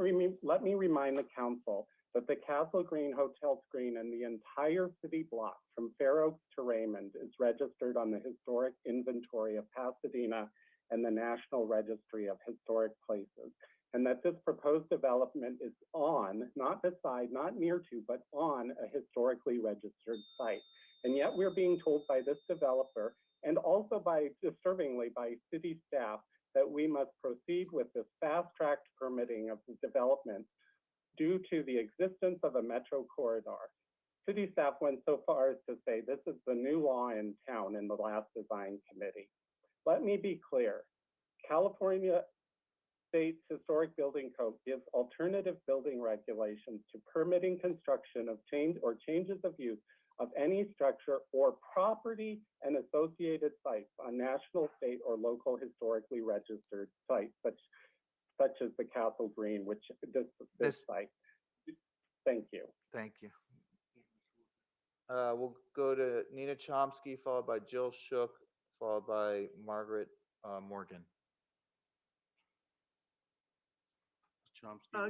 me remind the council that the Castle Green Hotel screen and the entire city block from Fair Oaks to Raymond is registered on the Historic Inventory of Pasadena and the National Registry of Historic Places, and that this proposed development is on, not beside, not near to, but on a historically registered site. And yet we're being told by this developer, and also disturbingly by city staff, that we must proceed with this fast-tracked permitting of the development due to the existence of a metro corridor. City staff went so far as to say this is the new law in town in the last design committee. Let me be clear. California State's Historic Building Code gives alternative building regulations to permitting construction of changes of use of any structure or property and associated sites on national, state, or local historically registered sites, such as the Castle Green, which this site. Thank you. Thank you. We'll go to Nina Chomsky, followed by Jill Shook, followed by Margaret Morgan.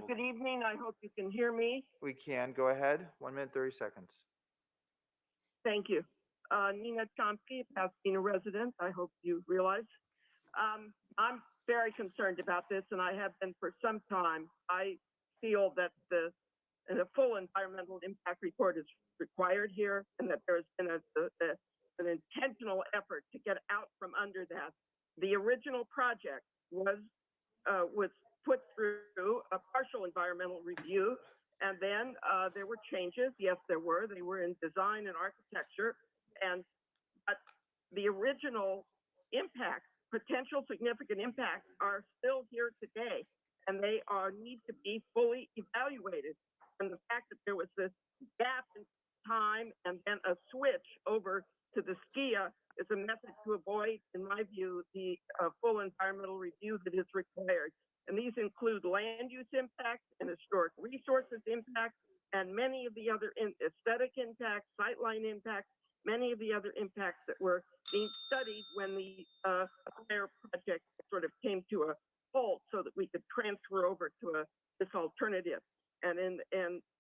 Good evening. I hope you can hear me. We can. Go ahead. 1 minute, 30 seconds. Thank you. Nina Chomsky, Pasadena resident. I hope you realize. I'm very concerned about this, and I have been for some time. I feel that the full environmental impact report is required here, and that there's been an intentional effort to get out from under that. The original project was put through a partial environmental review, and then there were changes. Yes, there were. They were in design and architecture, but the original impacts, potential significant impacts, are still here today, and they need to be fully evaluated. And the fact that there was this gap in time and then a switch over to the SKIA is a method to avoid, in my view, the full environmental review that is required. And these include land use impacts and historic resources impacts, and many of the other aesthetic impacts, sightline impacts, many of the other impacts that were being studied when the prior project sort of came to a halt so that we could transfer over to this alternative. And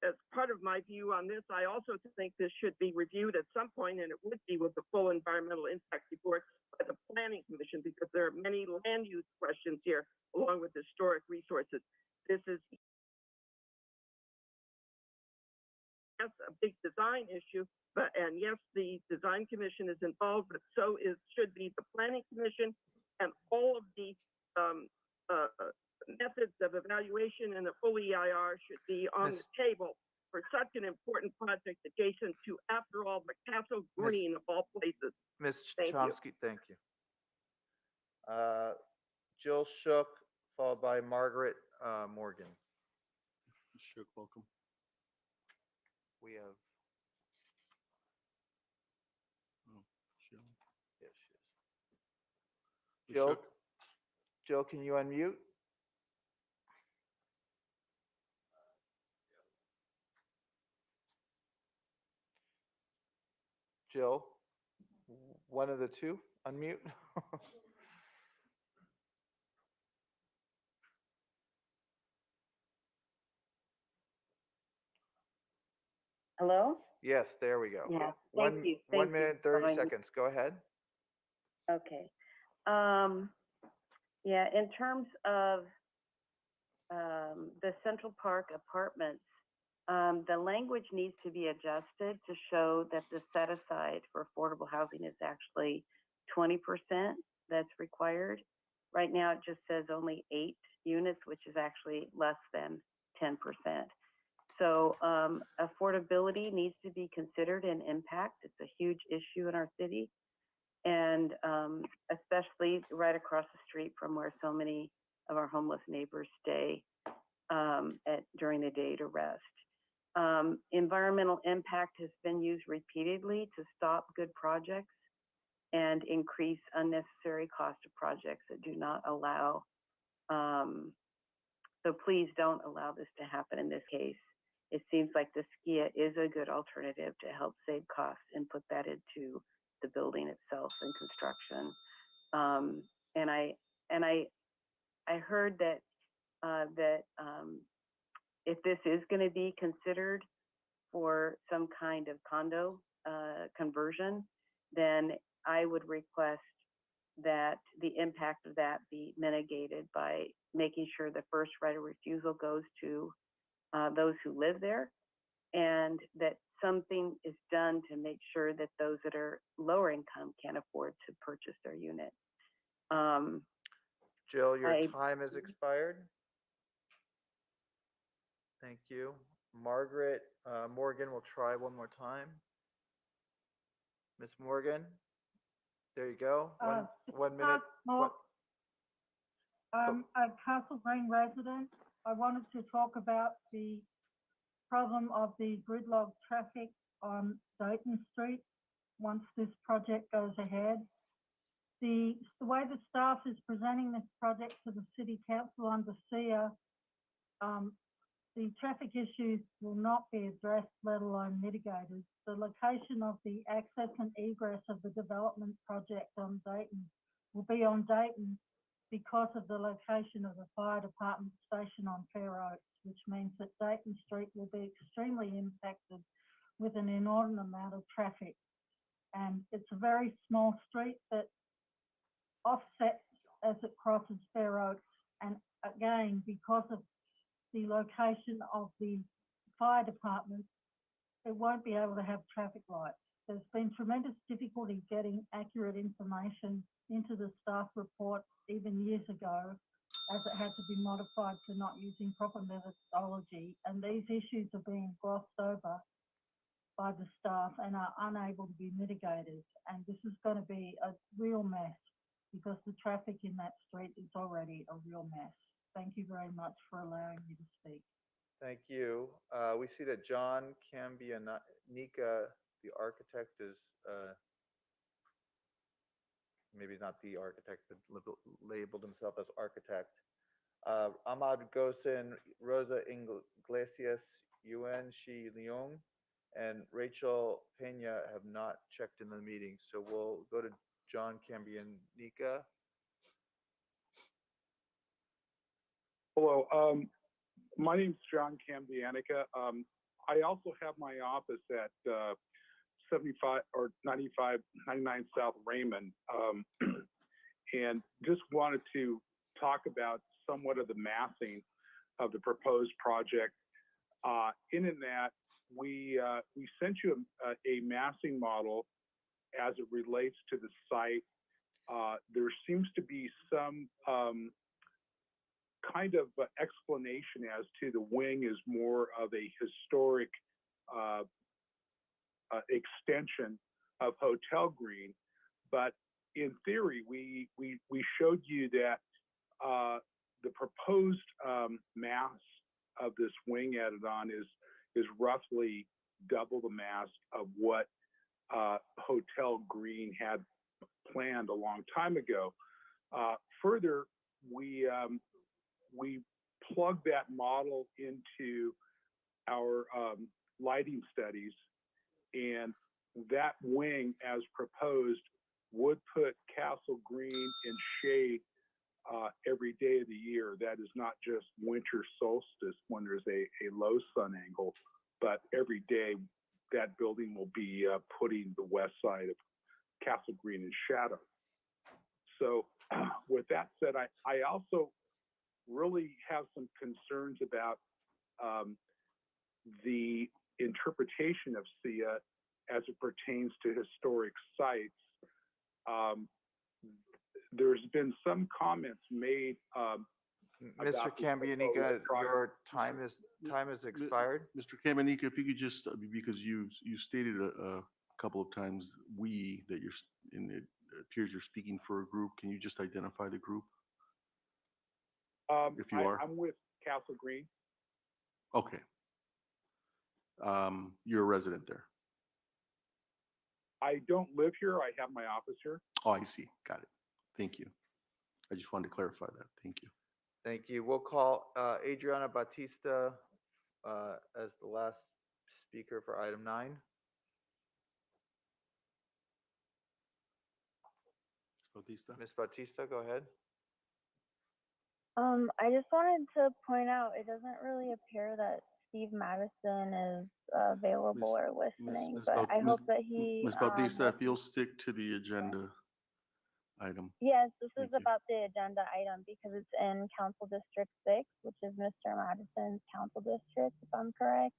as part of my view on this, I also think this should be reviewed at some point, and it would be with the full environmental impact report by the Planning Commission, because there are many land use questions here, along with historic resources. This is, yes, a big design issue, and yes, the Design Commission is involved, but so should be the Planning Commission, and all of the methods of evaluation and the full EIR should be on the table for such an important project adjacent to, after all, the Castle Green of all places. Ms. Thank Chomsky, thank you. Jill Shook, followed by Margaret Morgan. Shook, welcome. We have. Oh, Jill. Yes, she is. Jill, Shook. Jill, can you unmute? Jill, one of the two, unmute. Hello? Yes, there we go. Yeah, One, thank you. 1 Thank minute, you. 30 Fine. seconds. Go ahead. Okay. Yeah, in terms of the Central Park apartments, the language needs to be adjusted to show that the set aside for affordable housing is actually 20% that's required. Right now, it just says only 8 units, which is actually less than 10%. So affordability needs to be considered in impact. It's a huge issue in our city, and especially right across the street from where so many of our homeless neighbors stay during the day to rest. Environmental impact has been used repeatedly to stop good projects and increase unnecessary cost of projects that do not allow. So please don't allow this to happen in this case. It seems like the SKIA is a good alternative to help save costs and put that into the building itself and construction. And I heard that if this is going to be considered for some kind of condo conversion, then I would request that the impact of that be mitigated by making sure the first right of refusal goes to those who live there, and that something is done to make sure that those that are lower income can afford to purchase their unit. Jill, your time has expired. Thank you. Margaret Morgan will try one more time. Miss Morgan, there you go. One minute. I'm a Castle Green resident. I wanted to talk about the problem of the gridlock traffic on Dayton Street once this project goes ahead. The way the staff is presenting this project to the City Council under SEA, the traffic issues will not be addressed, let alone mitigated. The location of the access and egress of the development project on Dayton will be on Dayton because of the location of the fire department station on Fair Oaks, which means that Dayton Street will be extremely impacted with an inordinate amount of traffic. And it's a very small street that offsets as it crosses Fair Oaks. And again, because of the location of the fire department, it won't be able to have traffic lights. There's been tremendous difficulty getting accurate information into the staff report even years ago, as it had to be modified to not using proper methodology. And these issues are being glossed over by the staff and are unable to be mitigated. And this is going to be a real mess because the traffic in that street is already a real mess. Thank you very much for allowing me to speak. Thank you. We see that John Cambianica, the architect, is maybe not the architect, but labeled himself as architect. Ahmad Gosen, Rosa Iglesias, Yuen Shi Leung, and Rachel Pena have not checked in the meeting. So we'll go to John Cambianica. Hello, my name's John Cambianica. I also have my office at 75 or 95, 99 South Raymond, and just wanted to talk about somewhat of the massing of the proposed project. In that, we sent you a massing model as it relates to the site. There seems to be some kind of explanation as to the wing is more of a historic extension of Hotel Green, but in theory, we showed you that the proposed mass of this wing added on is roughly double the mass of what Hotel Green had planned a long time ago. Further, we plugged that model into our lighting studies, and that wing, as proposed, would put Castle Green in shade every day of the year. That is not just winter solstice when there's a low sun angle, but every day that building will be putting the west side of Castle Green in shadow. So with that said, I also really have some concerns about the interpretation of SEA as it pertains to historic sites. There's been some comments made Mr. adopted proposed Cambianica, prior- your time is expired. Mr. Kamenika, if you could just, because you stated a couple of times that you're, and it appears you're speaking for a group, can you just identify the group? If you are. I'm with Castle Green. Okay. You're a resident there. I don't live here. I have my office here. Oh, I see. Got it. Thank you. I just wanted to clarify that. Thank you. Thank you. We'll call Adriana Batista as the last speaker for item 9. Bautista. Ms. Batista, go ahead. I just wanted to point out, it doesn't really appear that Steve Madison is available or listening, but I hope that he Ms. Bautista, if will- you'll stick to the agenda item. Yes, this Thank is you. about the agenda item because it's in Council District 6, which is Mr. Madison's council district, if I'm correct.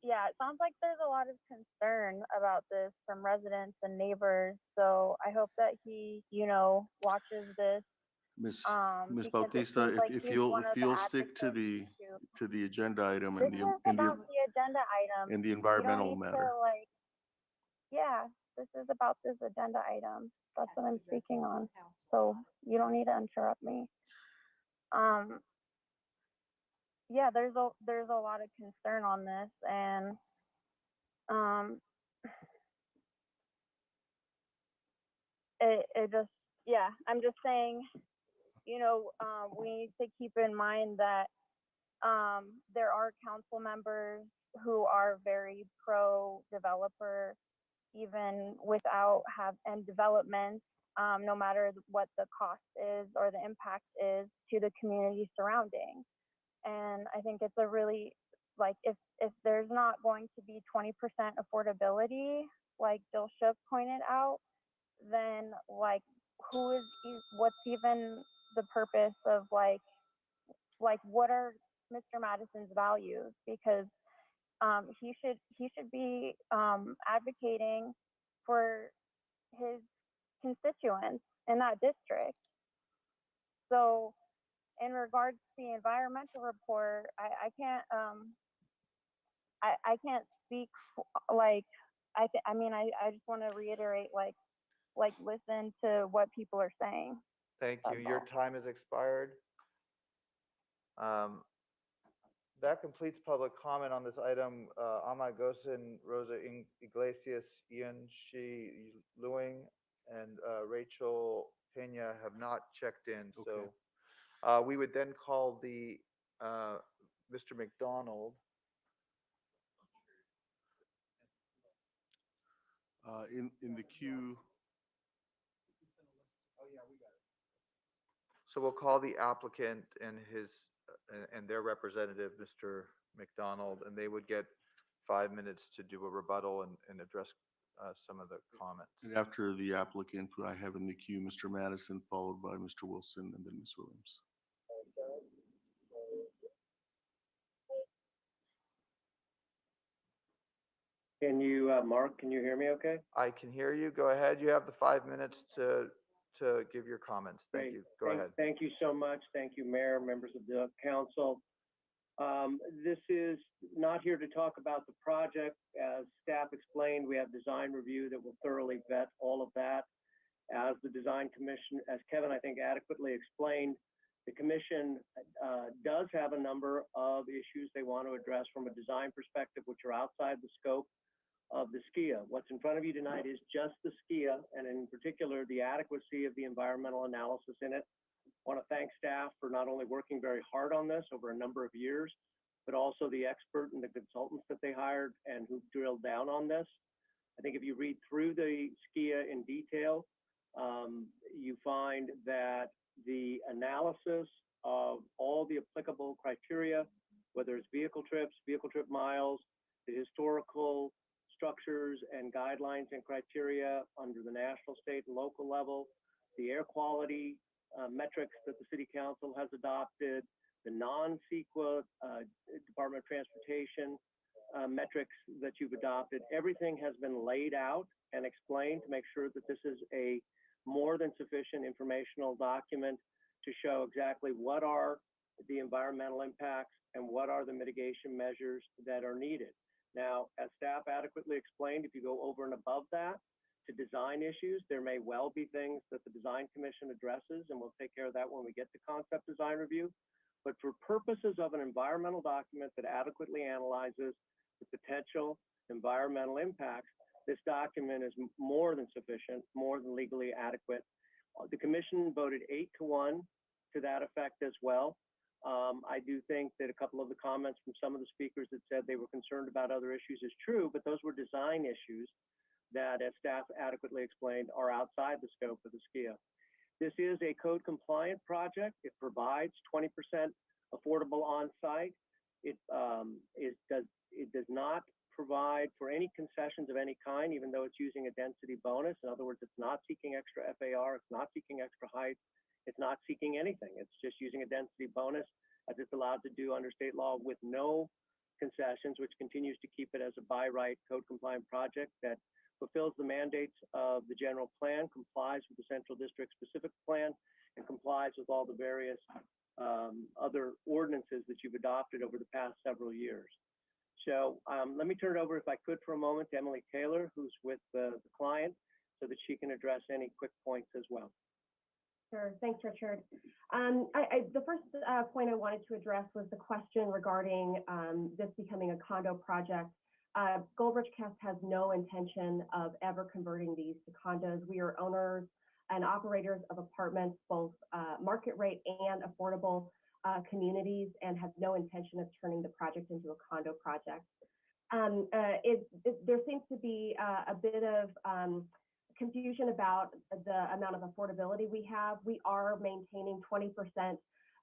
Yeah, it sounds like there's a lot of concern about this from residents and neighbors. So I hope that he, watches this. Ms. Because it Bautista, seems like if he's you'll one of the stick to the agenda item This and is the about the agenda item. and the You don't environmental need to, matter. yeah, this is about this agenda item. That's what I'm speaking on. So you don't need to interrupt me. Yeah, there's a lot of concern on this, and it just, yeah, I'm just saying, we need to keep in mind that there are council members who are very pro developer, even without and development, no matter what the cost is or the impact is to the community surrounding. And I think it's a really, if there's not going to be 20% affordability, like Jill Shook pointed out, then what's even the purpose of what are Mr. Madison's values? Because he should be advocating for his constituents in that district. So in regards to the environmental report, I can't I can't speak I just want to reiterate listen to what people are saying. Thank you. Your time has expired. That completes public comment on this item. Ama Gosen, Rosa Iglesias, Ian Shi Luing, and Rachel Pena have not checked in. So we would then call the Mr. McDonald. In the queue. So we'll call the applicant and and their representative, Mr. McDonald, and they would get 5 minutes to do a rebuttal and address some of the comments. And after the applicant, I have in the queue Mr. Madison, followed by Mr. Wilson, and then Ms. Williams. Can you, Mark, can you hear me okay? I can hear you. Go ahead. You have the 5 minutes to give your comments. Thank Great. you. Go ahead. Thank you so much. Thank you, Mayor, members of the council. This is not here to talk about the project. As staff explained, we have design review that will thoroughly vet all of that. As the design commission, as Kevin, I think, adequately explained, the commission does have a number of issues they want to address from a design perspective, which are outside the scope of the SKIA. What's in front of you tonight is just the SKIA, and in particular, the adequacy of the environmental analysis in it. I want to thank staff for not only working very hard on this over a number of years, but also the expert and the consultants that they hired and who drilled down on this. I think if you read through the SKIA in detail, you find that the analysis of all the applicable criteria, whether it's vehicle trip miles, the historical structures and guidelines and criteria under the national, state, and local level, the air quality metrics that the City Council has adopted, the non-CEQA Department of Transportation metrics that you've adopted, everything has been laid out and explained to make sure that this is a more than sufficient informational document to show exactly what are the environmental impacts and what are the mitigation measures that are needed. Now, as staff adequately explained, if you go over and above that to design issues, there may well be things that the Design Commission addresses, and we'll take care of that when we get to concept design review. But for purposes of an environmental document that adequately analyzes the potential environmental impacts, this document is more than sufficient, more than legally adequate. The commission voted 8-1 to that effect as well. I do think that a couple of the comments from some of the speakers that said they were concerned about other issues is true, but those were design issues that, as staff adequately explained, are outside the scope of the SKIA. This is a code compliant project. It provides 20% affordable on-site. It does not provide for any concessions of any kind, even though it's using a density bonus. In other words, it's not seeking extra FAR, it's not seeking extra height, it's not seeking anything. It's just using a density bonus as it's allowed to do under state law with no concessions, which continues to keep it as a by right code compliant project that fulfills the mandates of the general plan, complies with the central district specific plan, and complies with all the various other ordinances that you've adopted over the past several years. So let me turn it over, if I could, for a moment to Emily Taylor, who's with the client, so that she can address any quick points as well. Sure. Thanks, Richard. The first point I wanted to address was the question regarding this becoming a condo project. Goldbridge Cast has no intention of ever converting these to condos. We are owners and operators of apartments, both market rate and affordable communities, and have no intention of turning the project into a condo project. There seems to be a bit of confusion about the amount of affordability we have. We are maintaining 20%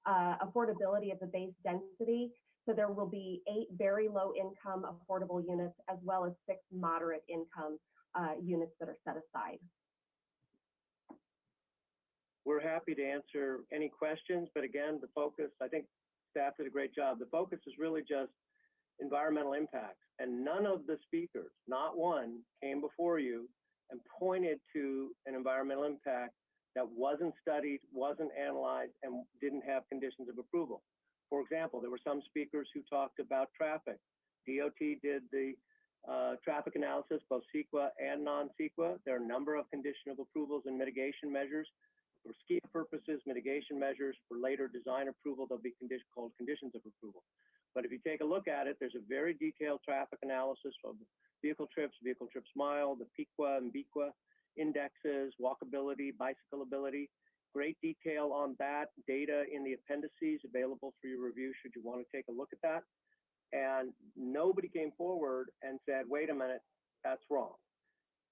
affordability of the base density. So there will be 8 very low income affordable units, as well as 6 moderate income units that are set aside. We're happy to answer any questions, but again, the focus, I think staff did a great job. The focus is really just environmental impacts, and none of the speakers, not one, came before you and pointed to an environmental impact that wasn't studied, wasn't analyzed, and didn't have conditions of approval. For example, there were some speakers who talked about traffic. DOT did the traffic analysis, both CEQA and non-CEQA. There are a number of condition of approvals and mitigation measures. For SKIA purposes, mitigation measures. For later design approval, they'll be called conditions of approval. But if you take a look at it, there's a very detailed traffic analysis of vehicle trips mile, the PIQA and BIQA indexes, walkability, bicycleability. Great detail on that, data in the appendices available for your review should you want to take a look at that. And nobody came forward and said, wait a minute, that's wrong.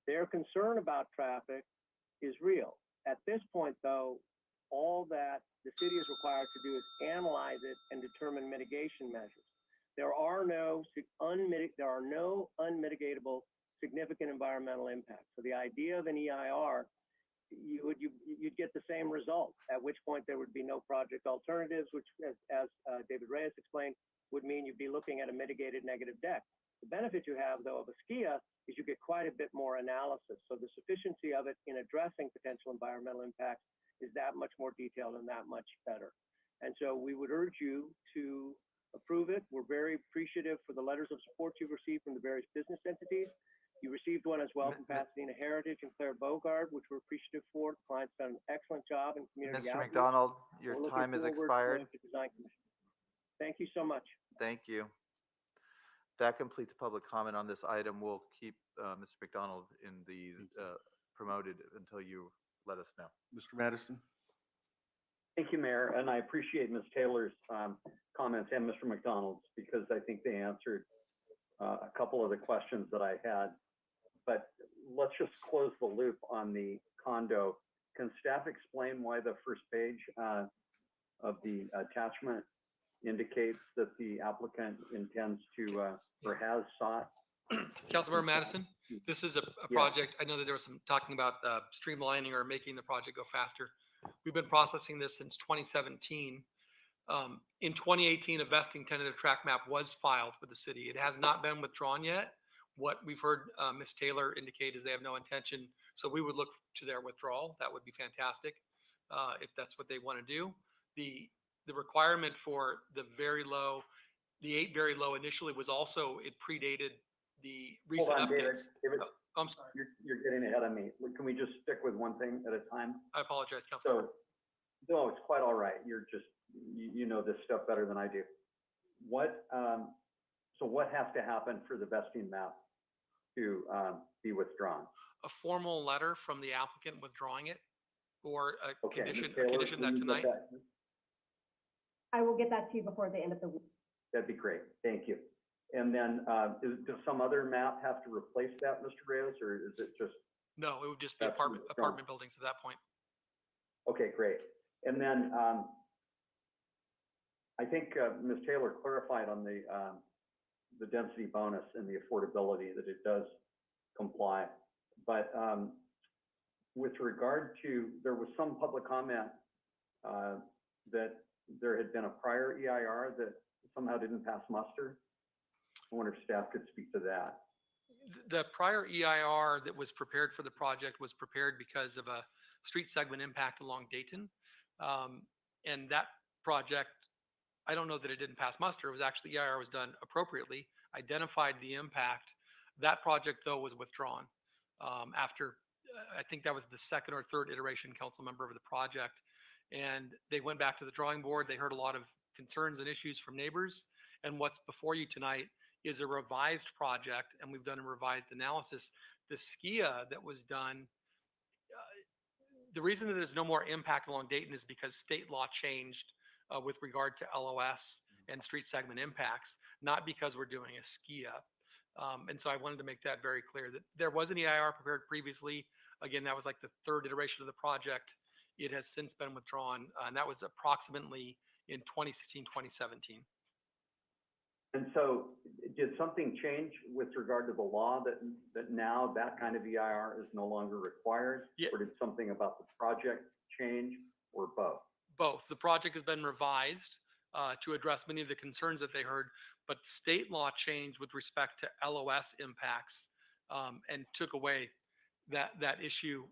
Their concern about traffic is real. At this point, though, all that the city is required to do is analyze it and determine mitigation measures. There are no unmitigatable significant environmental impacts. So the idea of an EIR, you'd get the same result, at which point there would be no project alternatives, which, as David Reyes explained, would mean you'd be looking at a mitigated negative deck. The benefit you have, though, of a SKIA is you get quite a bit more analysis. So the sufficiency of it in addressing potential environmental impacts is that much more detailed and that much better. And so we would urge you to approve it. We're very appreciative for the letters of support you've received from the various business entities. You received one as well from Pasadena Heritage and Claire Bogard, which we're appreciative for. The client's done an excellent job in community Mr. outreach. McDonald, your We're looking time has forward to expired. going to Design Commission. Thank you so much. Thank you. That completes public comment on this item. We'll keep Mr. McDonald in the promoted until you let us know. Mr. Madison. Thank you, Mayor, and I appreciate Ms. Taylor's comments and Mr. McDonald's, because I think they answered a couple of the questions that I had. But let's just close the loop on the condo. Can staff explain why the first page of the attachment indicates that the applicant intends to or has sought? Councilmember Madison, this is a project. I know that there was some talking about streamlining or making the project go faster. We've been processing this since 2017. In 2018, a vesting tentative track map was filed with the city. It has not been withdrawn yet. What we've heard Ms. Taylor indicate is they have no intention, so we would look to their withdrawal. That would be fantastic if that's what they want to do. The requirement for the very low, the 8 very low initially was also, it predated the Hold recent on, David. updates. David, I'm sorry. you're getting ahead of me. Can we just stick with one thing at a time? I apologize, Councilmember. So, no, it's quite all right. You're just, you know this stuff better than I do. What, so what has to happen for the vesting map to be withdrawn? A formal letter from the applicant withdrawing it, or a Okay, Ms. condition, Taylor, a condition will that you get tonight. that? I will get that to you before the end of the week. That'd be great. Thank you. And then, does some other map have to replace that, Mr. Reyes, or is it just? No, it would just be That's withdrawn. apartment buildings at that point. Okay, great. And then, I think, Ms. Taylor clarified on the density bonus and the affordability that it does comply. But, with regard to, there was some public comment, that there had been a prior EIR that somehow didn't pass muster. I wonder if staff could speak to that. The prior EIR that was prepared for the project was prepared because of a street segment impact along Dayton. And that project, I don't know that it didn't pass muster. It was actually, EIR was done appropriately, identified the impact. That project, though, was withdrawn after, I think that was the second or third iteration council member of the project. And they went back to the drawing board. They heard a lot of concerns and issues from neighbors. And what's before you tonight is a revised project, and we've done a revised analysis. The SKIA that was done, the reason that there's no more impact along Dayton is because state law changed with regard to LOS and street segment impacts, not because we're doing a SKIA. And so I wanted to make that very clear that there was an EIR prepared previously. Again, that was like the third iteration of the project. It has since been withdrawn, and that was approximately in 2016, 2017. And so did something change with regard to the law that now that kind of EIR is no longer required? Yeah. Or did something about the project change, or both? Both. The project has been revised to address many of the concerns that they heard, but state law changed with respect to LOS impacts and took away that issue.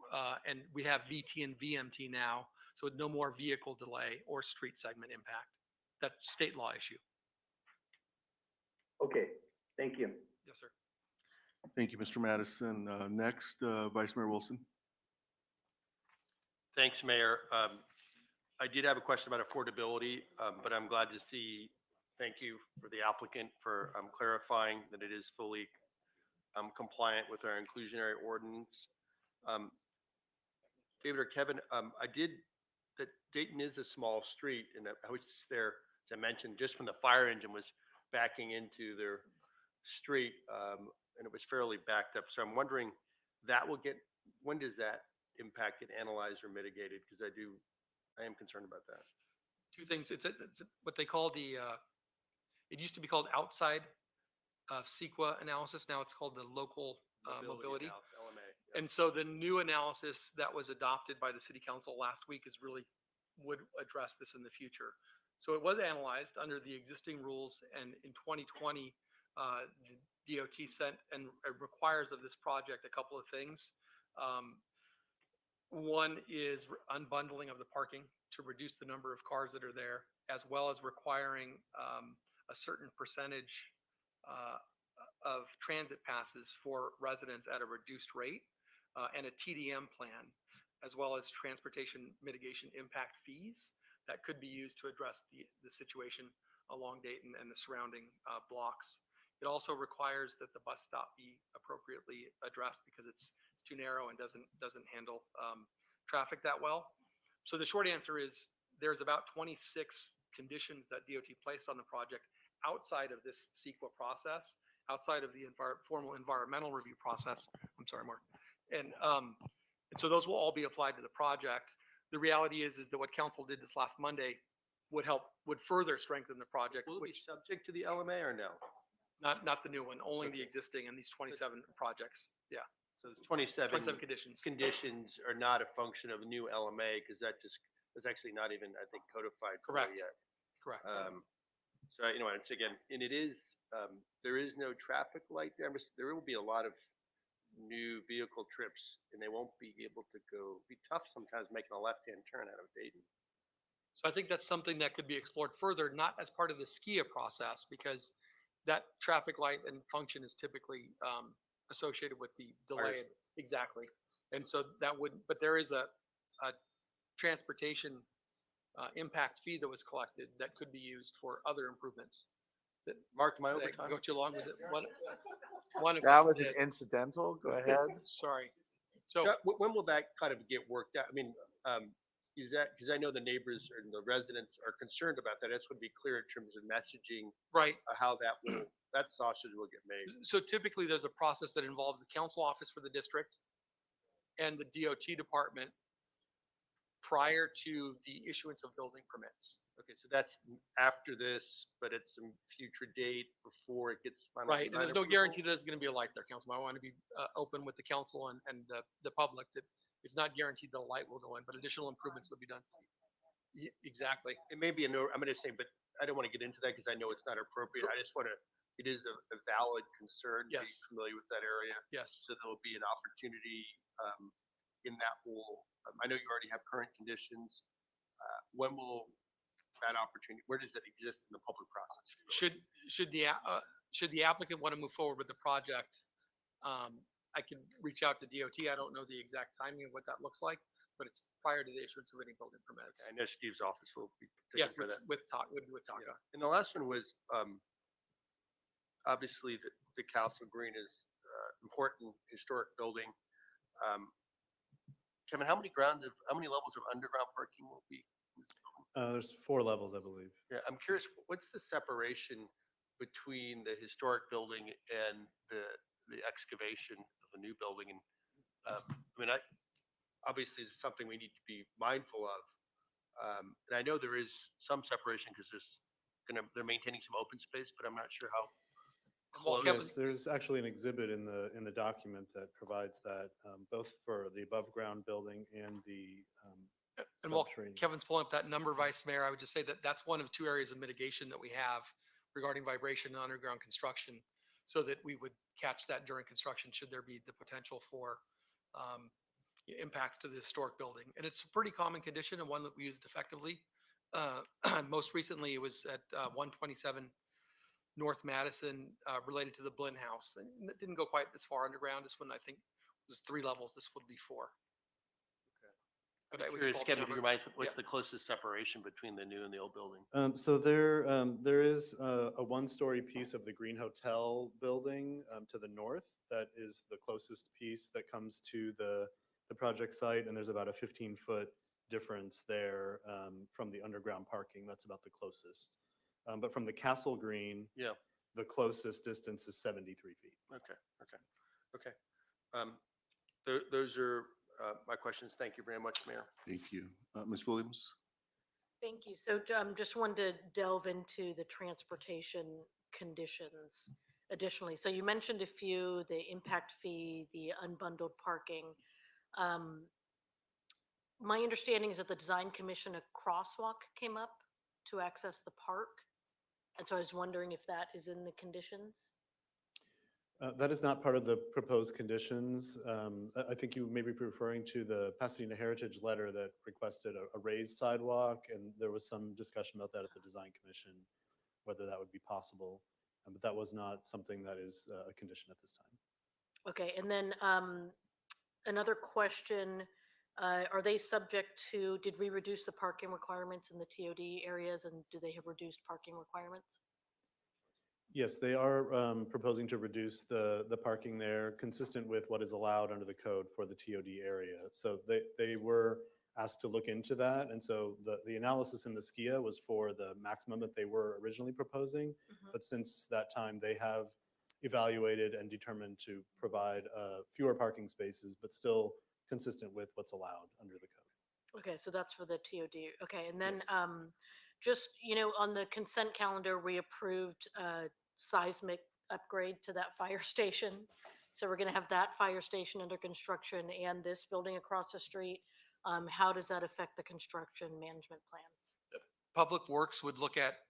And we have VT and VMT now, so no more vehicle delay or street segment impact. That's state law issue. Okay, thank you. Yes, sir. Thank you, Mr. Madison. Next, Vice Mayor Wilson. Thanks, Mayor. I did have a question about affordability, but I'm glad to see, thank you for the applicant for clarifying that it is fully compliant with our inclusionary ordinance. David or Kevin, that Dayton is a small street, and I was just there, as I mentioned, just when the fire engine was backing into their street, and it was fairly backed up. So I'm wondering, when does that impact get analyzed or mitigated? Because I am concerned about that. Two things. It's what they call it used to be called outside CEQA analysis. Now it's called the local mobility. analysis, LMA. And so the new analysis that was adopted by the city council last week would address this in the future. So it was analyzed under the existing rules, and in 2020, the DOT sent and requires of this project a couple of things. One is unbundling of the parking to reduce the number of cars that are there, as well as requiring a certain percentage of transit passes for residents at a reduced rate, and a TDM plan, as well as transportation mitigation impact fees that could be used to address the situation along Dayton and the surrounding blocks. It also requires that the bus stop be appropriately addressed because it's too narrow and doesn't handle traffic that well. So the short answer is there's about 26 conditions that DOT placed on the project outside of this CEQA process, outside of the formal environmental review process. I'm sorry, Mark. And so those will all be applied to the project. The reality is that what council did this last Monday would further strengthen the project. Will it be subject to the LMA or no? Not the new one, only the existing and these 27 projects. Yeah. So the 27 conditions. Conditions are not a function of a new LMA, because that's actually not even, I think, codified fully Correct. yet. Correct. So, once again, and it is, there is no traffic light there. There will be a lot of new vehicle trips and they won't be able to go, be tough sometimes making a left-hand turn out of Dayton. So I think that's something that could be explored further, not as part of the SKIA process, because that traffic light and function is typically associated with the delay. Fires. Exactly. And so that would, but there is a transportation impact fee that was collected that could be used for other improvements. That Mark, am I did over I time? go too long? Was it one of That us was an did. incidental. Go ahead. Sorry. So Chuck, when will that kind of get worked out? I mean, is that, because I know the neighbors and the residents are concerned about that. I just want to be clear in terms of messaging right. How that will, that sausage will get made. So typically there's a process that involves the council office for the district and the DOT department prior to the issuance of building permits. Okay, so that's after this, but it's some future date before it gets final. Right, and design there's no approval? guarantee there's going to be a light there, Councilman. I want to be open with the council and the public that it's not guaranteed the light will go in, but additional improvements would be done. Exactly. It may be I'm going to say, but I don't want to get into that because I know it's not appropriate. I just want to, it is a valid concern. Yes. Be familiar with that area. Yes. So there'll be an opportunity in that whole, I know you already have current conditions. When will that opportunity, where does it exist in the public process? Should the applicant want to move forward with the project, I can reach out to DOT. I don't know the exact timing of what that looks like, but it's prior to the issuance of any building permits. I know Steve's office will be taking Yes, care of that. with Taka. Yeah. And the last one was, obviously the Castle Green is important historic building. Kevin, how many levels of underground parking will be? There's 4 levels, I believe. Yeah, I'm curious, what's the separation between the historic building and the excavation of a new building? And obviously it's something we need to be mindful of. And I know there is some separation because they're maintaining some open space, but I'm not sure how Well, close. Kevin, Yes, there's actually an exhibit in the document that provides that, both for the above ground building and the and while subterranean. Kevin's pulling up that number, Vice Mayor, I would just say that that's one of 2 areas of mitigation that we have regarding vibration and underground construction, so that we would catch that during construction should there be the potential for impacts to the historic building. And it's a pretty common condition and one that we used effectively. Most recently, it was at 127 North Madison, related to the Blinn House. And it didn't go quite as far underground. This one, I think, was 3 levels. This would be 4. But I would Curious, pull up the Kevin, if you number. remind us, what's Yeah. the closest separation between the new and the old building? So there is a 1-story piece of the Green Hotel building to the north. That is the closest piece that comes to the project site, and there's about a 15-foot difference there from the underground parking. That's about the closest. But from the Castle Green, Yeah. the closest distance is 73 feet. Okay. Those are my questions. Thank you very much, Mayor. Thank you. Ms. Williams? Thank you. So just wanted to delve into the transportation conditions additionally. So you mentioned a few, the impact fee, the unbundled parking. My understanding is that the Design Commission, a crosswalk came up to access the park. And so I was wondering if that is in the conditions? That is not part of the proposed conditions. I think you may be referring to the Pasadena Heritage letter that requested a raised sidewalk, and there was some discussion about that at the Design Commission, whether that would be possible. But that was not something that is a condition at this time. Okay, and then another question, are they subject to, did we reduce the parking requirements in the TOD areas, and do they have reduced parking requirements? Yes, they are proposing to reduce the parking there, consistent with what is allowed under the code for the TOD area. So they were asked to look into that, and so the analysis in the SKIA was for the maximum that they were originally proposing. But since that time, they have evaluated and determined to provide fewer parking spaces, but still consistent with what's allowed under the code. Okay, so that's for the TOD. Okay, and then Yes. just, on the consent calendar, we approved seismic upgrade to that fire station. So we're going to have that fire station under construction and this building across the street. How does that affect the construction management plan? Public Works would look at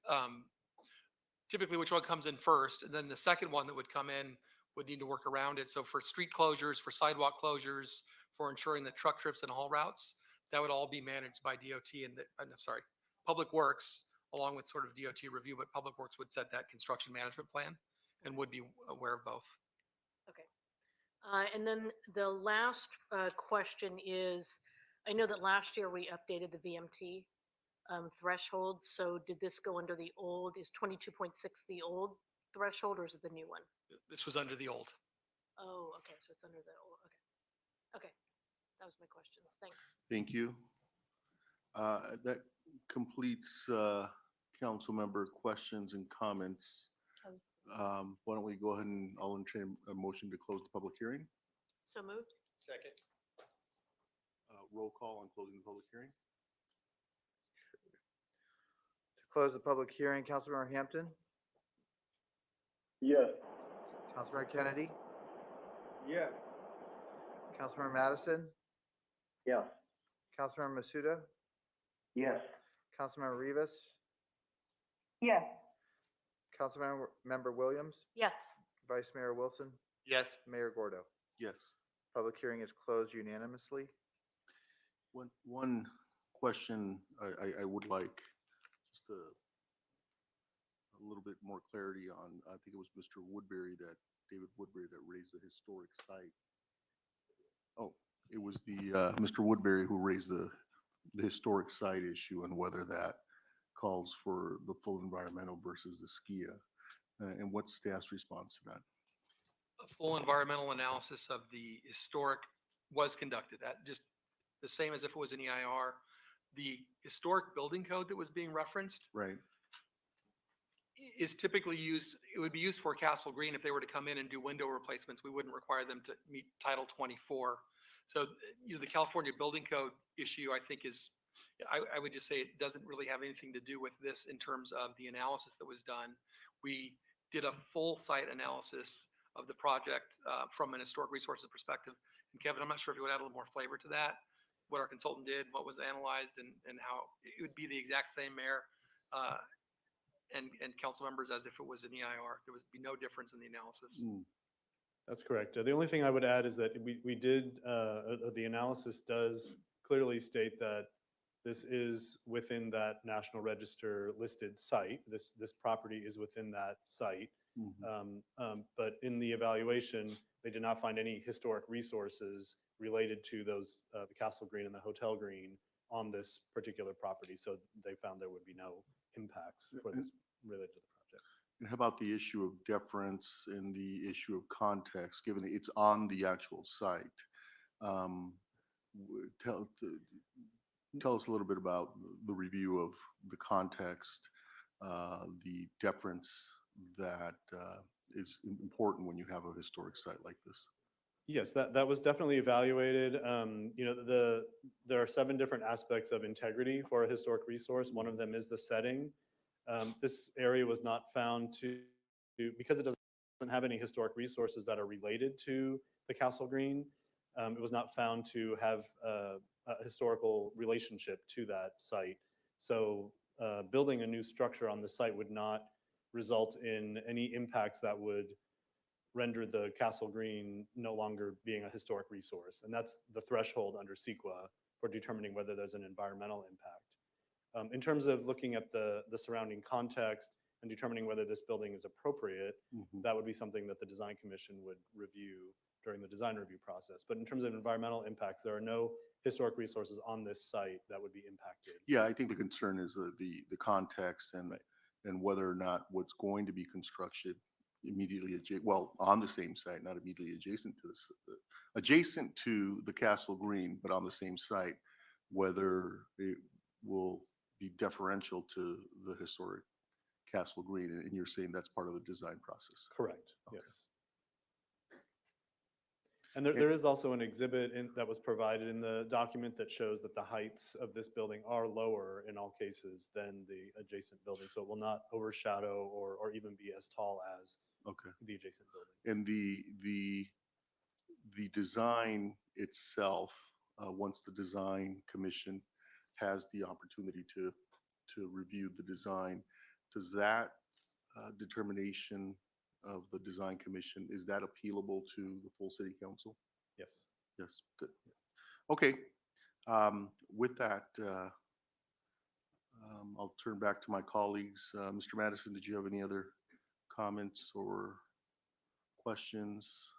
typically which one comes in first, and then the second one that would come in would need to work around it. So for street closures, for sidewalk closures, for ensuring that truck trips and haul routes, that would all be managed by DOT and I'm sorry, Public Works, along with sort of DOT review, but Public Works would set that construction management plan and would be aware of both. Okay. And then the last question is, I know that last year we updated the VMT threshold. So did this go under the old, is 22.6 the old threshold or is it the new one? This was under the old. Oh, okay. So it's under the old, okay. Okay. That was my questions. Thanks. Thank you. That completes council member questions and comments. Why don't we go ahead and I'll entertain a motion to close the public hearing. So moved. Second. Roll call on closing the public hearing. To close the public hearing, Councilmember Hampton, Yes. Councilmember Kennedy, Yes. Councilmember Madison, Yes. Councilmember Masuda, Yes. Councilmember Rivas, Yes. Councilmember Williams, Yes. Vice Mayor Wilson, Yes. Mayor Gordo. Yes. Public hearing is closed unanimously. One question I would like just a little bit more clarity on. I think it was Mr. Woodbury David Woodbury that raised the historic site. Oh, it was the Mr. Woodbury who raised the historic site issue and whether that calls for the full environmental versus the SKIA. And what's staff's response to that? A full environmental analysis of the historic was conducted at just the same as if it was an EIR. The historic building code that was being referenced Right. is typically used, it would be used for Castle Green if they were to come in and do window replacements. We wouldn't require them to meet Title 24. So, the California building code issue, I think I would just say it doesn't really have anything to do with this in terms of the analysis that was done. We did a full site analysis of the project from an historic resources perspective. And Kevin, I'm not sure if you would add a little more flavor to that, what our consultant did, what was analyzed, and how it would be the exact same, Mayor, and council members as if it was an EIR. There would be no difference in the analysis. That's correct. The only thing I would add is that we did, the analysis does clearly state that this is within that National Register listed site. This property is within that site. But in the evaluation, they did not find any historic resources related to those, the Castle Green and the Hotel Green on this particular property. So they found there would be no impacts for this related to the project. And how about the issue of deference and the issue of context, given it's on the actual site? Tell us a little bit about the review of the context, the deference that is important when you have a historic site like this. Yes, that was definitely evaluated. There are 7 different aspects of integrity for a historic resource. One of them is the setting. This area was not found because it doesn't have any historic resources that are related to the Castle Green. It was not found to have a historical relationship to that site. So building a new structure on the site would not result in any impacts that would render the Castle Green no longer being a historic resource. And that's the threshold under CEQA for determining whether there's an environmental impact. In terms of looking at the surrounding context and determining whether this building is appropriate, that would be something that the Design Commission would review during the design review process. But in terms of environmental impacts, there are no historic resources on this site that would be impacted. Yeah, I think the concern is the context and whether or not what's going to be constructed immediately on the same site, not immediately adjacent to this, adjacent to the Castle Green, but on the same site, whether it will be deferential to the historic Castle Green. And you're saying that's part of the design process. Correct. Okay. Yes. And there is also an exhibit that was provided in the document that shows that the heights of this building are lower in all cases than the adjacent building. So it will not overshadow or even be as tall as the adjacent building. And the design itself, once the design commission has the opportunity to review the design, does that determination of the design commission, is that appealable to the full city council? Yes. Yes, good. Okay, with that, I'll turn back to my colleagues. Mr. Madison, did you have any other comments or questions?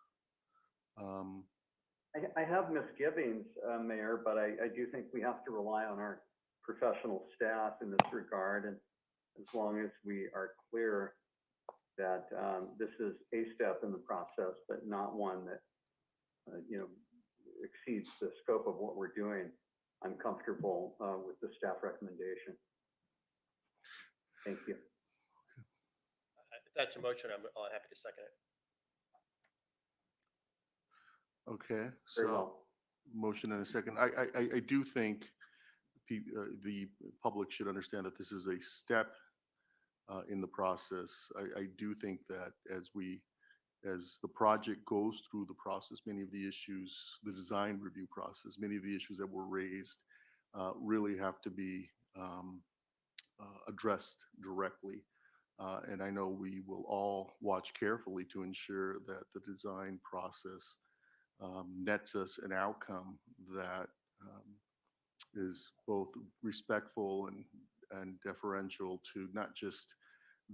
I have misgivings, Mayor, but I do think we have to rely on our professional staff in this regard. And as long as we are clear that this is a step in the process, but not one that, exceeds the scope of what we're doing, I'm comfortable with the staff recommendation. Thank you. If that's a motion, I'm happy to second it. Okay, Very so well. motion and a second. I do think the public should understand that this is a step in the process. I do think that as the project goes through the process, many of the issues, the design review process, many of the issues that were raised really have to be addressed directly. And I know we will all watch carefully to ensure that the design process nets us an outcome that is both respectful and deferential to not just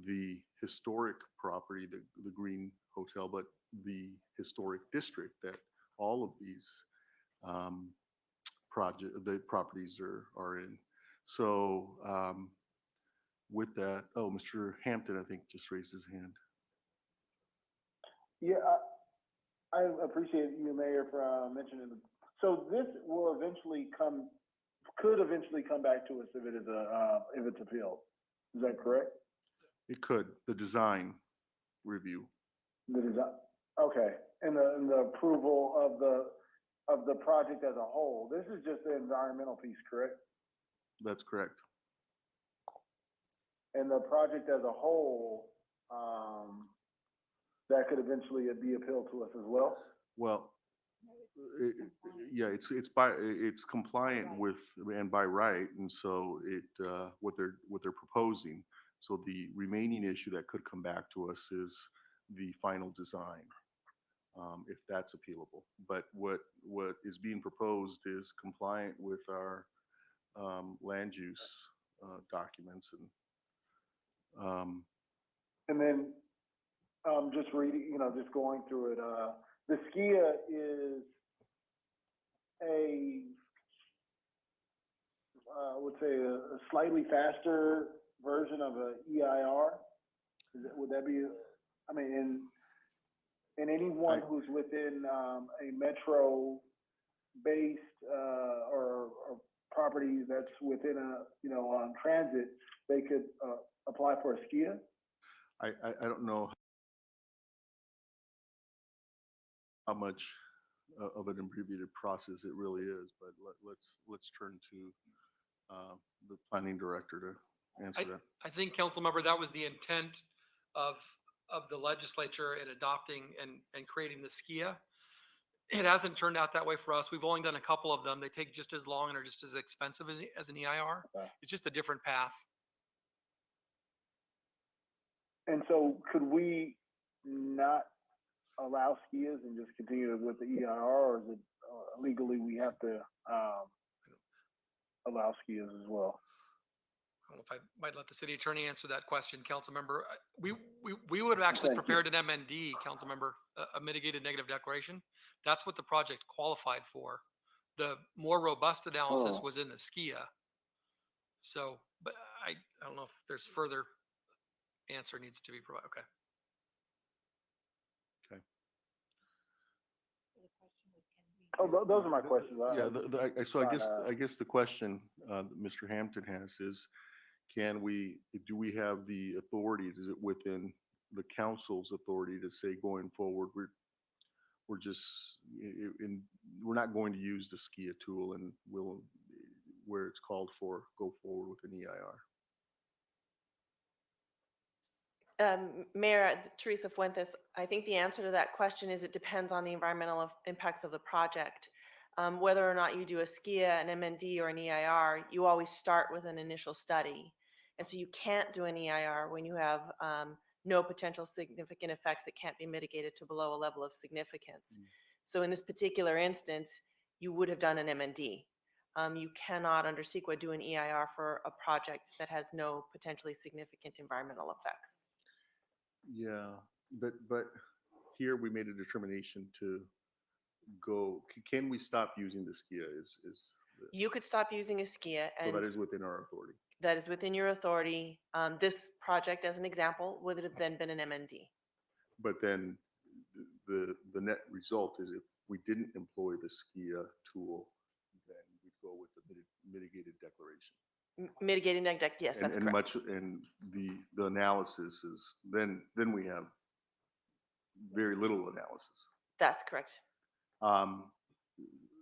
the historic property, the Green Hotel, but the historic district that all of these the properties are in. So with that, oh, Mr. Hampton, I think just raised his hand. Yeah, I appreciate you, Mayor, for mentioning it. So this will could eventually come back to us if it is if it's appealed. Is that correct? It could, the design review. The design, okay, and the approval of the project as a whole. This is just the environmental piece, correct? That's correct. And the project as a whole, that could eventually be appealed to us as well? Well, yeah, it's compliant with and by right, and so what they're proposing. So the remaining issue that could come back to us is the final design, if that's appealable. But what is being proposed is compliant with our land use documents and then just reading, just going through it, the SKIA is I would say a slightly faster version of a EIR. Would that be, I mean, and anyone who's within a metro based or property that's within a, on transit, they could apply for a SKIA? I don't know how much of an abbreviated process it really is, but let's turn to the planning director to answer that. I think, council member, that was the intent of the legislature in adopting and creating the SKIA. It hasn't turned out that way for us. We've only done a couple of them. They take just as long and are just as expensive as an EIR. Okay. It's just a different path. And so could we not allow SKIAs and just continue with the EIR, or is it legally we have to allow SKIAs as well? I don't know if I might let the city attorney answer that question, council member. We would have actually prepared an MND, council member, a mitigated negative declaration. That's what the project qualified for. The more robust analysis was in the SKIA. So, but I don't know if there's further answer needs to be provided. Okay. Oh, those are my questions. Yeah, so I guess the question Mr. Hampton has is, do we have the authority? Is it within the council's authority to say going forward, we're just we're not going to use the SKIA tool, and we'll, where it's called for, go forward with an EIR? Mayor Teresa Fuentes, I think the answer to that question is it depends on the environmental impacts of the project. Whether or not you do a SKIA, an MND, or an EIR, you always start with an initial study. And so you can't do an EIR when you have no potential significant effects that can't be mitigated to below a level of significance. So in this particular instance, you would have done an MND. You cannot under CEQA do an EIR for a project that has no potentially significant environmental effects. Yeah, but here we made a determination to go, can we stop using the SKIA is, You could stop using a SKIA, so and that is within our authority. that is within your authority. This project, as an example, would have then been an MND. But then the net result is if we didn't employ the SKIA tool, then we'd go with the mitigated declaration. Mitigating deck, yes, that's And correct. and the analysis is, then we have very little analysis. That's correct.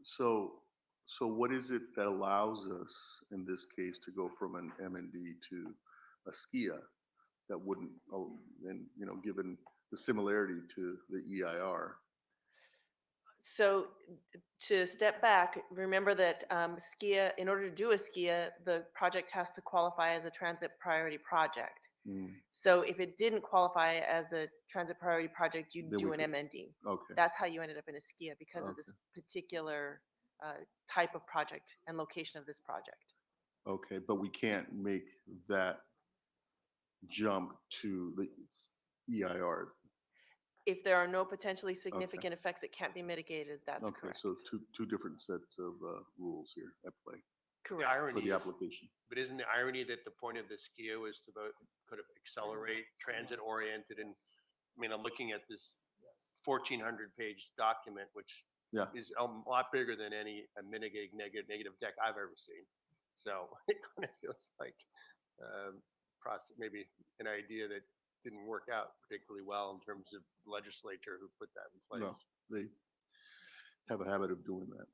So what is it that allows us in this case to go from an M&D to a SKIA that wouldn't, and given the similarity to the EIR? So to step back, remember that SKIA, in order to do a SKIA, the project has to qualify as a transit priority project. So if it didn't qualify as a transit priority project, you'd Then do we an could- MND. Okay. That's how you ended up in a SKIA, because of this particular type of project and location of this project. Okay, but we can't make that jump to the EIR. If there are no potentially significant effects that can't be mitigated, that's Okay, correct. so two different sets of rules here at play Correct. for the Irony is- application. But isn't the irony that the point of the SKIA was to could have accelerate transit oriented? And I mean, I'm looking at this 1,400-page document, which Yeah. is a lot bigger than any mitigating negative deck I've ever seen. So it kind of feels like maybe an idea that didn't work out particularly well in terms of the legislature who put that in place. No, they have a habit of doing that.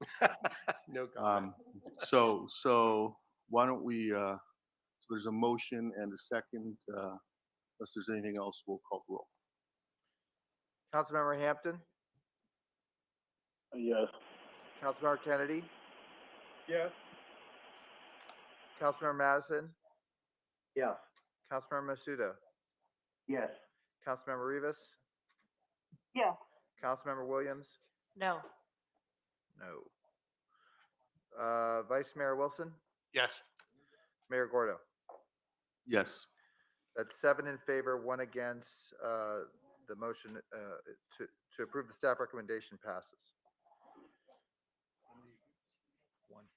No comment. So why don't we, so there's a motion and a second, unless there's anything else, we'll call the roll. Councilmember Hampton, Yes. Councilmember Kennedy, Yes. Councilmember Madison, Yes. Councilmember Masuda, Yes. Councilmember Rivas, Yes. Councilmember Williams, No. no. Vice Mayor Wilson, Yes. Mayor Gordo. Yes. That's 7 in favor, 1 against. The motion to approve the staff recommendation passes. One.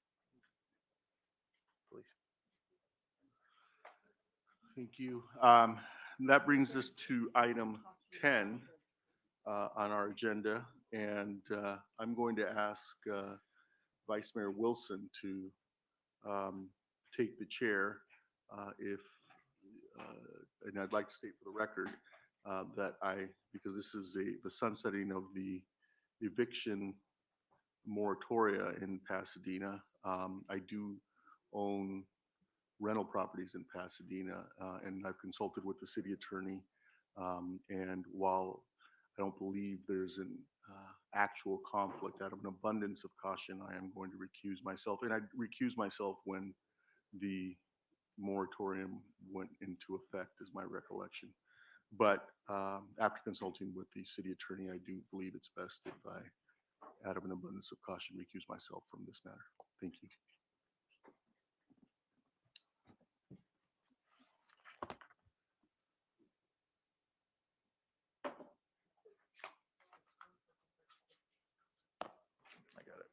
Please. Thank you. That brings us to item 10 on our agenda, and I'm going to ask Vice Mayor Wilson to take the chair and I'd like to state for the record that because this is the sunsetting of the eviction moratoria in Pasadena. I do own rental properties in Pasadena, and I've consulted with the city attorney. And while I don't believe there's an actual conflict, out of an abundance of caution, I am going to recuse myself. And I recused myself when the moratorium went into effect, is my recollection. But after consulting with the city attorney, I do believe it's best if I, out of an abundance of caution, recuse myself from this matter. Thank you. I got it.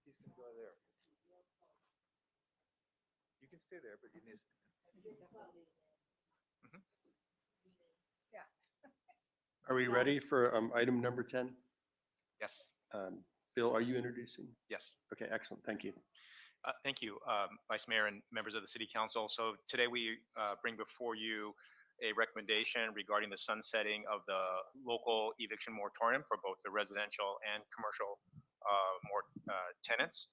He's gonna go there. You can stay there, but you need to. Are we ready for item number 10? Yes. Bill, are you introducing? Yes. Okay, excellent. Thank you. Thank you, Vice Mayor and members of the City Council. So today we bring before you a recommendation regarding the sunsetting of the local eviction moratorium for both the residential and commercial tenants.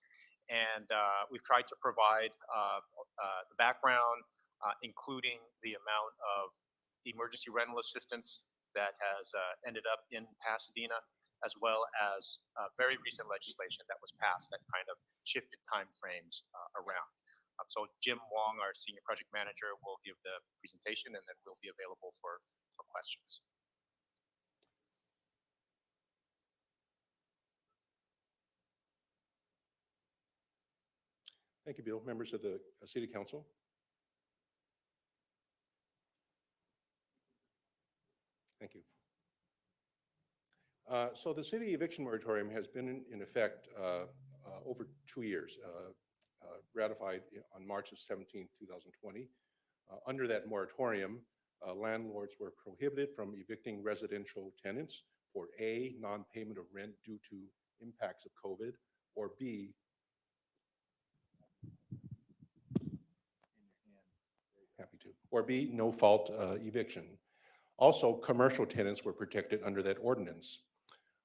And we've tried to provide the background, including the amount of emergency rental assistance that has ended up in Pasadena, as well as very recent legislation that was passed that kind of shifted timeframes around. So Jim Wong, our senior project manager, will give the presentation, and then we'll be available for questions. Thank you, Bill. Members of the City Council. Thank you. So the city eviction moratorium has been in effect over 2 years, ratified on March 17, 2020. Under that moratorium, landlords were prohibited from evicting residential tenants for A, non-payment of rent due to impacts of COVID, or B, no fault eviction. Also, commercial tenants were protected under that ordinance.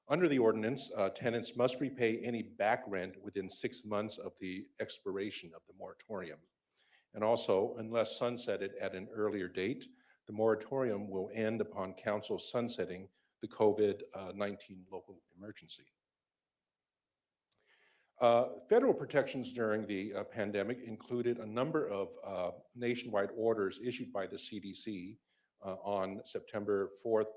Under the ordinance, tenants must repay any back rent within 6 months of the expiration of the moratorium. And also, unless sunsetted at an earlier date, the moratorium will end upon council sunsetting the COVID-19 local emergency. Federal protections during the pandemic included a number of nationwide orders issued by the CDC on September 4th,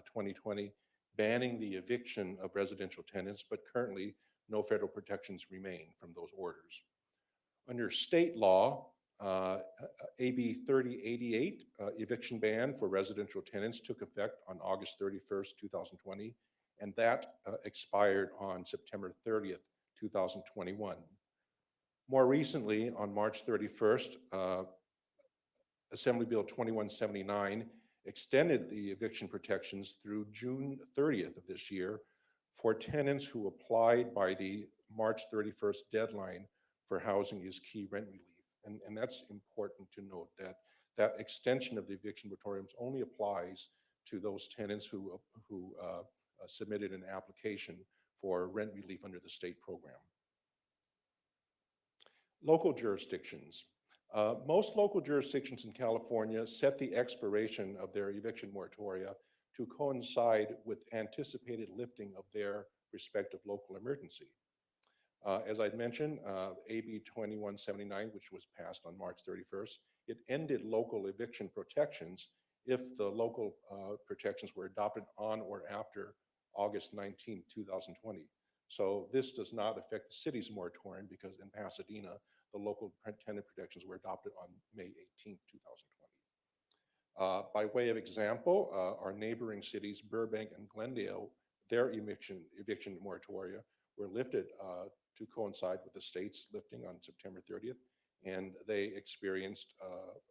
2020, banning the eviction of residential tenants, but currently no federal protections remain from those orders. Under state law, AB 3088, eviction ban for residential tenants, took effect on August 31st, 2020, and that expired on September 30th, 2021. More recently, on March 31st, Assembly Bill 2179 extended the eviction protections through June 30th of this year for tenants who applied by the March 31st deadline for housing is key rent relief. And that's important to note, that that extension of the eviction moratoriums only applies to those tenants who submitted an application for rent relief under the state program. Local jurisdictions. Most local jurisdictions in California set the expiration of their eviction moratoria to coincide with anticipated lifting of their respective local emergency. As I'd mentioned, AB 2179, which was passed on March 31st, it ended local eviction protections if the local protections were adopted on or after August 19, 2020. So this does not affect the city's moratorium because in Pasadena, the local tenant protections were adopted on May 18, 2020. By way of example, our neighboring cities, Burbank and Glendale, their eviction moratoria were lifted to coincide with the state's lifting on September 30th, and they experienced,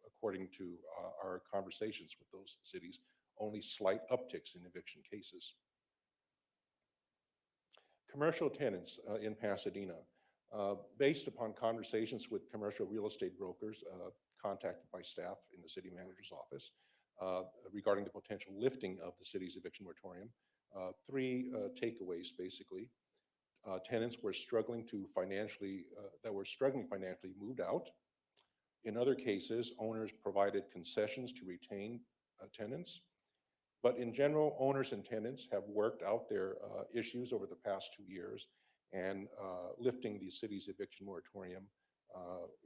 according to our conversations with those cities, only slight upticks in eviction cases. Commercial tenants in Pasadena. Based upon conversations with commercial real estate brokers contacted by staff in the city manager's office regarding the potential lifting of the city's eviction moratorium, three takeaways basically. Tenants were struggling financially moved out. In other cases, owners provided concessions to retain tenants. But in general, owners and tenants have worked out their issues over the past 2 years, and lifting the city's eviction moratorium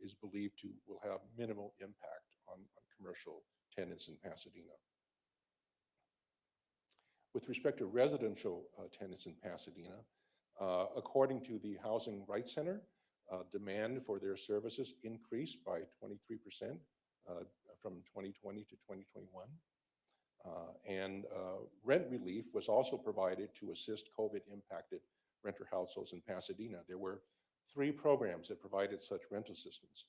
is believed will have minimal impact on commercial tenants in Pasadena. With respect to residential tenants in Pasadena, according to the Housing Rights Center, demand for their services increased by 23% from 2020 to 2021. And rent relief was also provided to assist COVID-impacted renter households in Pasadena. There were 3 programs that provided such rent assistance.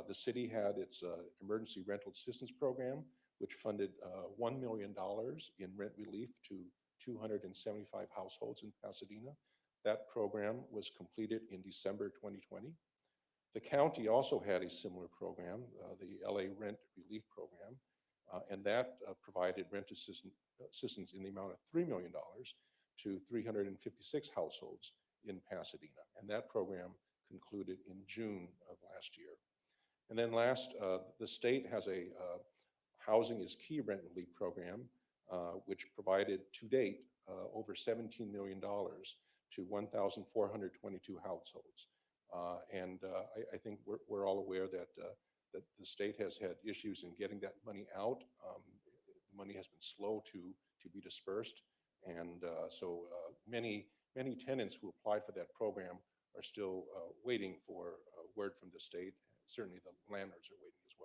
The city had its emergency rental assistance program, which funded $1 million in rent relief to 275 households in Pasadena. That program was completed in December 2020. The county also had a similar program, the LA Rent Relief Program, and that provided rent assistance in the amount of $3 million to 356 households in Pasadena. And that program concluded in June of last year. And then last, the state has a Housing is Key rent relief program, which provided to date over $17 million to 1,422 households. I think we're all aware that that the state has had issues in getting that money out. The money has been slow to be dispersed, and so many tenants who applied for that program are still waiting for word from the state. Certainly, the landlords are waiting as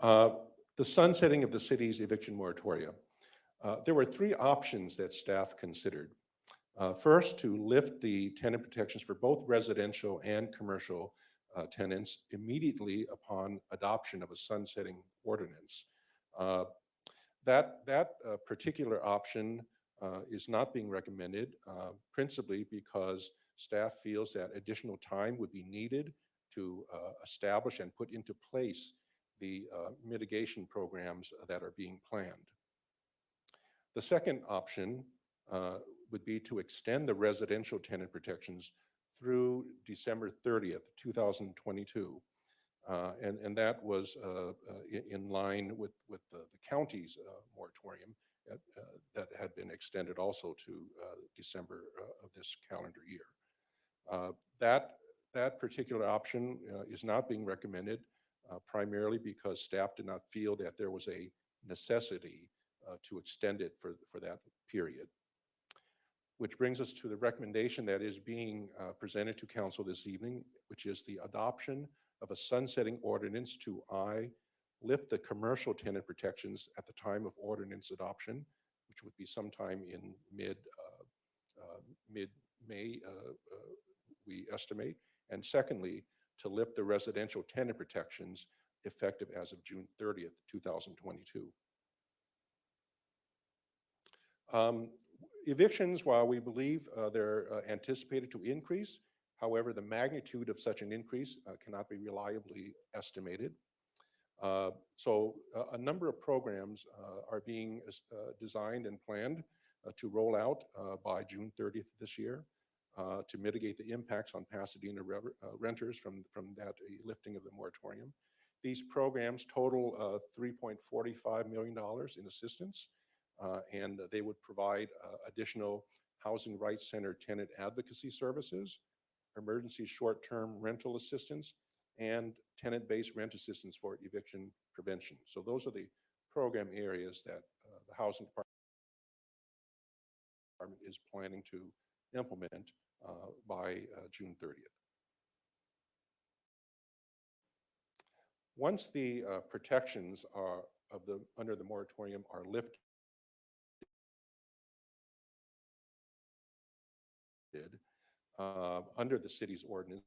well. The sunsetting of the city's eviction moratoria. There were three options that staff considered. First, to lift the tenant protections for both residential and commercial tenants immediately upon adoption of a sunsetting ordinance. That particular option is not being recommended, principally because staff feels that additional time would be needed to establish and put into place the mitigation programs that are being planned. The second option would be to extend the residential tenant protections through December 30th, 2022. And that was in line with the county's moratorium that had been extended also to December of this calendar year. That particular option is not being recommended, primarily because staff did not feel that there was a necessity to extend it for that period. Which brings us to the recommendation that is being presented to council this evening, which is the adoption of a sunsetting ordinance to lift the commercial tenant protections at the time of ordinance adoption, which would be sometime in mid-May, we estimate. And secondly, to lift the residential tenant protections effective as of June 30th, 2022. Evictions, while we believe they're anticipated to increase, however, the magnitude of such an increase cannot be reliably estimated. So a number of programs are being designed and planned to roll out by June 30th this year to mitigate the impacts on Pasadena renters from that lifting of the moratorium. These programs total $3.45 million in assistance. And they would provide additional housing rights center tenant advocacy services, emergency short-term rental assistance, and tenant-based rent assistance for eviction prevention. So those are the program areas that the Housing Department is planning to implement by June 30th. Once the protections under the moratorium are lifted, under the city's ordinance,